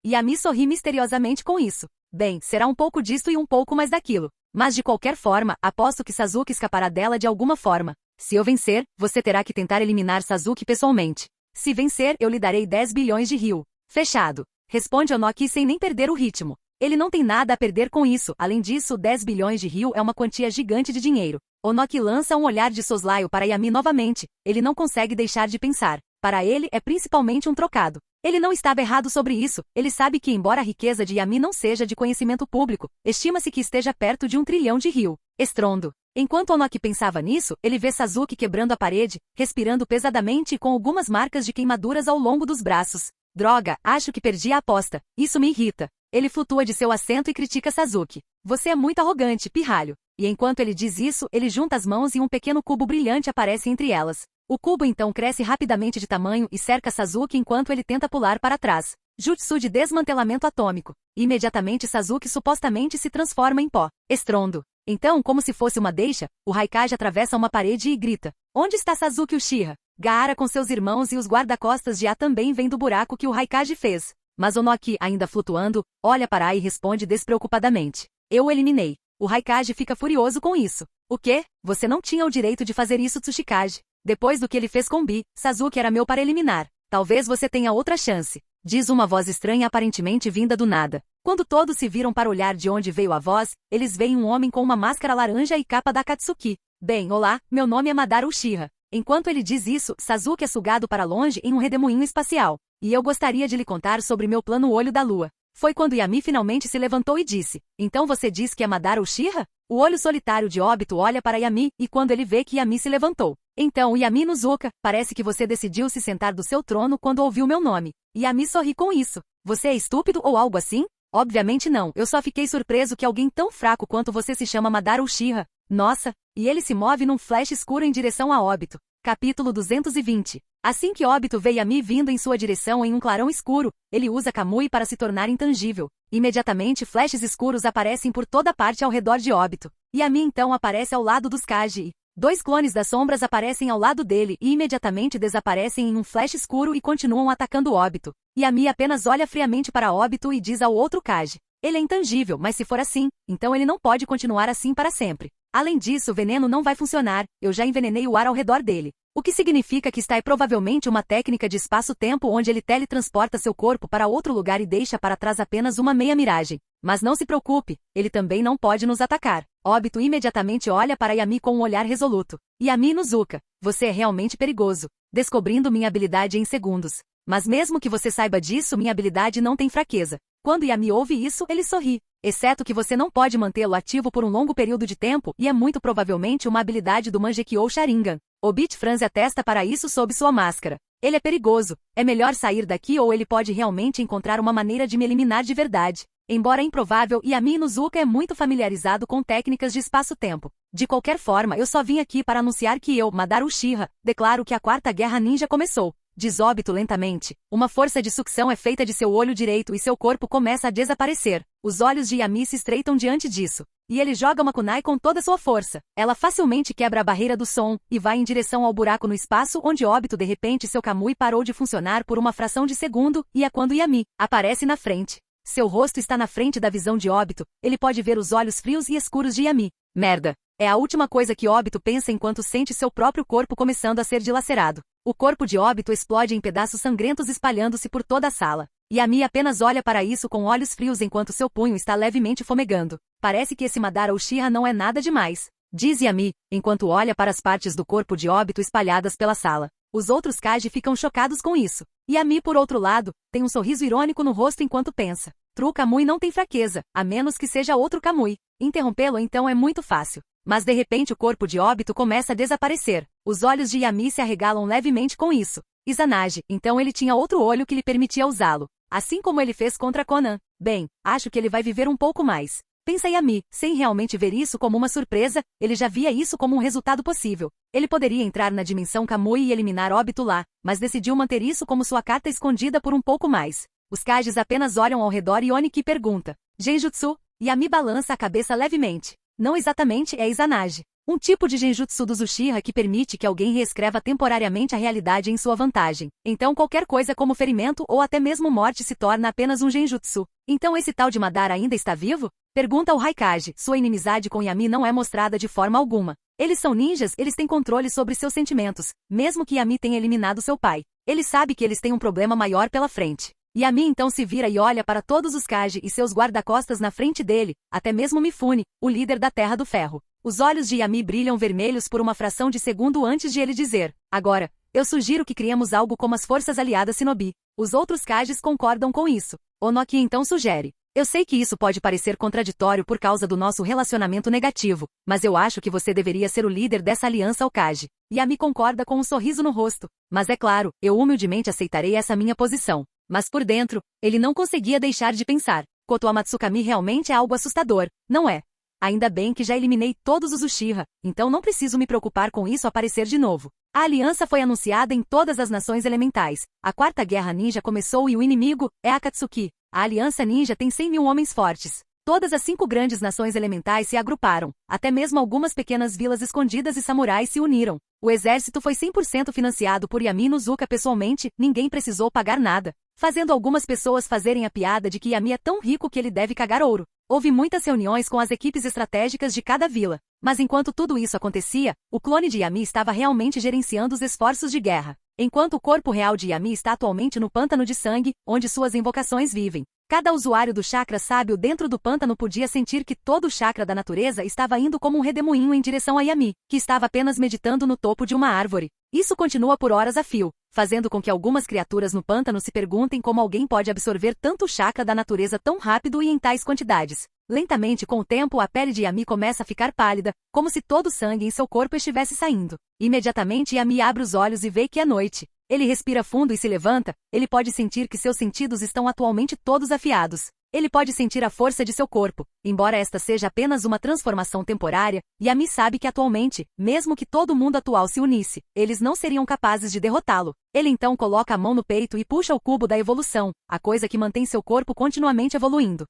Yami sorri misteriosamente com isso. "Bem, será um pouco disto e um pouco mais daquilo. Mas de qualquer forma, aposto que Sasuke escapará dela de alguma forma. Se eu vencer, você terá que tentar eliminar Sasuke pessoalmente. Se vencer, eu lhe darei 10 bilhões de ryu." "Fechado." Responde Onoki sem nem perder o ritmo. Ele não tem nada a perder com isso, além disso 10 bilhões de ryu é uma quantia gigante de dinheiro. Onoki lança um olhar de soslaio para Yami novamente. Ele não consegue deixar de pensar. Para ele é principalmente um trocado. Ele não estava errado sobre isso. Ele sabe que embora a riqueza de Yami não seja de conhecimento público, estima-se que esteja perto de 1 trilhão de ryu. Estrondo. Enquanto Onoki pensava nisso, ele vê Sasuke quebrando a parede, respirando pesadamente e com algumas marcas de queimaduras ao longo dos braços. "Droga, acho que perdi a aposta. Isso me irrita." Ele flutua de seu assento e critica Sasuke. "Você é muito arrogante, pirralho." E enquanto ele diz isso, ele junta as mãos e um pequeno cubo brilhante aparece entre elas. O cubo então cresce rapidamente de tamanho e cerca Sasuke enquanto ele tenta pular para trás. Jutsu de desmantelamento atômico. Imediatamente Sasuke supostamente se transforma em pó. Estrondo. Então, como se fosse uma deixa, o Raikage atravessa uma parede e grita: "Onde está Sasuke Uchiha?" Gaara com seus irmãos e os guarda-costas de A também vêm do buraco que o Raikage fez. Mas Onoki, ainda flutuando, olha para A e responde despreocupadamente: "Eu o eliminei." O Raikage fica furioso com isso. "O quê? Você não tinha o direito de fazer isso, Tsuchikage. Depois do que ele fez com Bi, Sasuke era meu para eliminar. Talvez você tenha outra chance." Diz uma voz estranha aparentemente vinda do nada. Quando todos se viram para olhar de onde veio a voz, eles veem um homem com uma máscara laranja e capa da Akatsuki. "Bem, olá, meu nome é Madara Uchiha." Enquanto ele diz isso, Sasuke é sugado para longe em um redemoinho espacial. "E eu gostaria de lhe contar sobre meu plano Olho da Lua." Foi quando Yami finalmente se levantou e disse: "Então você diz que é Madara Uchiha?" O olho solitário de Obito olha para Yami, e quando ele vê que Yami se levantou: "Então, Yami Nuzuka, parece que você decidiu se sentar do seu trono quando ouviu meu nome." Yami sorri com isso. "Você é estúpido ou algo assim?" "Obviamente não, eu só fiquei surpreso que alguém tão fraco quanto você se chama Madara Uchiha." "Nossa!" E ele se move num flash escuro em direção a Obito. Capítulo 220. Assim que Obito vê Yami vindo em sua direção em um clarão escuro, ele usa Kamui para se tornar intangível. Imediatamente flashes escuros aparecem por toda parte ao redor de Obito. Yami então aparece ao lado dos Kage e 2 clones das sombras aparecem ao lado dele e imediatamente desaparecem em um flash escuro e continuam atacando Obito. Yami apenas olha friamente para Obito e diz ao outro Kage: "Ele é intangível, mas se for assim, então ele não pode continuar assim para sempre. Além disso, o veneno não vai funcionar, eu já envenenei o ar ao redor dele." O que significa que está é provavelmente uma técnica de espaço-tempo onde ele teletransporta seu corpo para outro lugar e deixa para trás apenas uma meia miragem. Mas não se preocupe, ele também não pode nos atacar. Obito imediatamente olha para Yami com um olhar resoluto. Yami Inuzuka, você é realmente perigoso, descobrindo minha habilidade em segundos. Mas mesmo que você saiba disso, minha habilidade não tem fraqueza. Quando Yami ouve isso, ele sorri. Exceto que você não pode mantê-lo ativo por um longo período de tempo e é muito provavelmente uma habilidade do Mangekyou Sharingan. Obito franze a testa para isso sob sua máscara. Ele é perigoso, é melhor sair daqui ou ele pode realmente encontrar uma maneira de me eliminar de verdade. Embora improvável, Yami Inuzuka é muito familiarizado com técnicas de espaço-tempo. De qualquer forma, eu só vim aqui para anunciar que eu, Madara Uchiha, declaro que a Quarta Guerra Ninja começou. Diz Obito lentamente. Uma força de sucção é feita de seu olho direito e seu corpo começa a desaparecer. Os olhos de Yami se estreitam diante disso. E ele joga uma kunai com toda sua força. Ela facilmente quebra a barreira do som e vai em direção ao buraco no espaço onde Obito de repente seu Kamui parou de funcionar por uma fração de segundo e é quando Yami aparece na frente. Seu rosto está na frente da visão de Obito, ele pode ver os olhos frios e escuros de Yami. Merda! É a última coisa que Obito pensa enquanto sente seu próprio corpo começando a ser dilacerado. O corpo de Obito explode em pedaços sangrentos espalhando-se por toda a sala. Yami apenas olha para isso com olhos frios enquanto seu punho está levemente fumegando. Parece que esse Madara Uchiha não é nada demais. Diz Yami, enquanto olha para as partes do corpo de Obito espalhadas pela sala. Os outros Kage ficam chocados com isso. Yami, por outro lado, tem um sorriso irônico no rosto enquanto pensa. True Kamui não tem fraqueza, a menos que seja outro Kamui. Interrompê-lo então é muito fácil. Mas de repente o corpo de Obito começa a desaparecer. Os olhos de Yami se arregalam levemente com isso. Izanagi, então ele tinha outro olho que lhe permitia usá-lo. Assim como ele fez contra Conan. Bem, acho que ele vai viver um pouco mais. Pensa Yami, sem realmente ver isso como uma surpresa, ele já via isso como um resultado possível. Ele poderia entrar na dimensão Kamui e eliminar Obito lá, mas decidiu manter isso como sua carta escondida por um pouco mais. Os Kages apenas olham ao redor e Oniki pergunta. Genjutsu? Yami balança a cabeça levemente. Não exatamente é Izanagi. Um tipo de genjutsu dos Uchiha que permite que alguém reescreva temporariamente a realidade em sua vantagem. Então qualquer coisa como ferimento ou até mesmo morte se torna apenas um genjutsu. Então esse tal de Madara ainda está vivo? Pergunta o Raikage. Sua inimizade com Yami não é mostrada de forma alguma. Eles são ninjas, eles têm controle sobre seus sentimentos, mesmo que Yami tenha eliminado seu pai. Ele sabe que eles têm um problema maior pela frente. Yami então se vira e olha para todos os Kage e seus guarda-costas na frente dele, até mesmo Mifune, o líder da Terra do Ferro. Os olhos de Yami brilham vermelhos por uma fração de segundo antes de ele dizer. Agora, eu sugiro que criemos algo como as Forças Aliadas Shinobi. Os outros Kages concordam com isso. Onoki então sugere. Eu sei que isso pode parecer contraditório por causa do nosso relacionamento negativo, mas eu acho que você deveria ser o líder dessa aliança Hokage. Yami concorda com um sorriso no rosto. Mas é claro, eu humildemente aceitarei essa minha posição. Mas por dentro, ele não conseguia deixar de pensar. Kotoa Matsukami realmente é algo assustador, não é? Ainda bem que já eliminei todos os Uchiha, então não preciso me preocupar com isso aparecer de novo. A aliança foi anunciada em todas as nações elementais. A Quarta Guerra Ninja começou e o inimigo é Akatsuki. A Aliança Ninja tem 100 mil homens fortes. Todas as 5 grandes nações elementais se agruparam. Até mesmo algumas pequenas vilas escondidas e samurais se uniram. O exército foi 100% financiado por Yami Inuzuka pessoalmente, ninguém precisou pagar nada. Fazendo algumas pessoas fazerem a piada de que Yami é tão rico que ele deve cagar ouro. Houve muitas reuniões com as equipes estratégicas de cada vila. Mas enquanto tudo isso acontecia, o clone de Yami estava realmente gerenciando os esforços de guerra. Enquanto o corpo real de Yami está atualmente no pântano de sangue, onde suas invocações vivem. Cada usuário do chakra sábio dentro do pântano podia sentir que todo o chakra da natureza estava indo como um redemoinho em direção a Yami, que estava apenas meditando no topo de uma árvore. Isso continua por horas a fio, fazendo com que algumas criaturas no pântano se perguntem como alguém pode absorver tanto chakra da natureza tão rápido e em tais quantidades. Lentamente, com o tempo, a pele de Yami começa a ficar pálida, como se todo o sangue em seu corpo estivesse saindo. Imediatamente, Yami abre os olhos e vê que é noite. Ele respira fundo e se levanta, ele pode sentir que seus sentidos estão atualmente todos afiados. Ele pode sentir a força de seu corpo, embora esta seja apenas uma transformação temporária, Yami sabe que atualmente, mesmo que todo mundo atual se unisse, eles não seriam capazes de derrotá-lo. Ele então coloca a mão no peito e puxa o cubo da evolução, a coisa que mantém seu corpo continuamente evoluindo.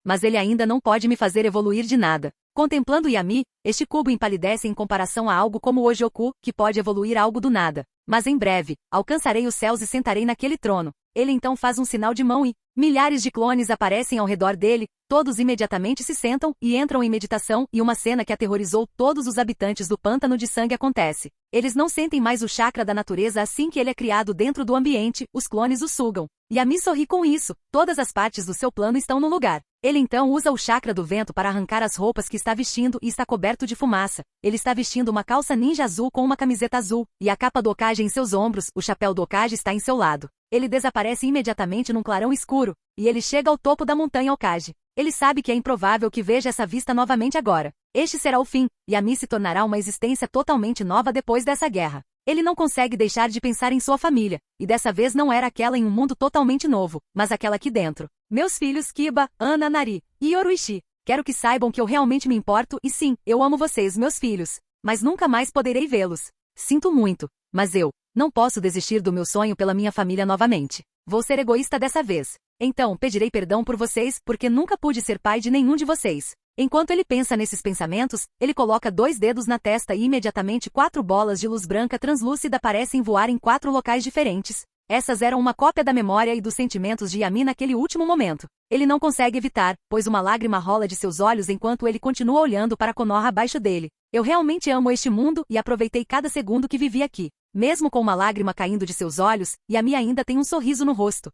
Mas ele ainda não pode me fazer evoluir de nada. Contemplando Yami, este cubo empalidece em comparação a algo como o Ojoku, que pode evoluir algo do nada. Mas em breve, alcançarei os céus e sentarei naquele trono. Ele então faz um sinal de mão e milhares de clones aparecem ao redor dele, todos imediatamente se sentam e entram em meditação e uma cena que aterrorizou todos os habitantes do pântano de sangue acontece. Eles não sentem mais o chakra da natureza assim que ele é criado dentro do ambiente, os clones o sugam. Yami sorri com isso, todas as partes do seu plano estão no lugar. Ele então usa o chakra do vento para arrancar as roupas que está vestindo e está coberto de fumaça. Ele está vestindo uma calça ninja azul com uma camiseta azul, e a capa do Hokage em seus ombros, o chapéu do Hokage está em seu lado. Ele desaparece imediatamente num clarão escuro, e ele chega ao topo da montanha Hokage. Ele sabe que é improvável que veja essa vista novamente agora. Este será o fim, e Yami se tornará uma existência totalmente nova depois dessa guerra. Ele não consegue deixar de pensar em sua família, e dessa vez não era aquela em um mundo totalmente novo, mas aquela aqui dentro. Meus filhos Kiba, Ana, Nari e Yoruichi, quero que saibam que eu realmente me importo e sim, eu amo vocês, meus filhos, mas nunca mais poderei vê-los. Sinto muito, mas eu não posso desistir do meu sonho pela minha família novamente. Vou ser egoísta dessa vez. Então, pedirei perdão por vocês, porque nunca pude ser pai de nenhum de vocês. Enquanto ele pensa nesses pensamentos, ele coloca 2 dedos na testa e imediatamente 4 bolas de luz branca translúcida parecem voar em 4 locais diferentes. Essas eram uma cópia da memória e dos sentimentos de Yami naquele último momento. Ele não consegue evitar, pois uma lágrima rola de seus olhos enquanto ele continua olhando para Konoha abaixo dele. Eu realmente amo este mundo e aproveitei cada segundo que vivi aqui. Mesmo com uma lágrima caindo de seus olhos, Yami ainda tem um sorriso no rosto.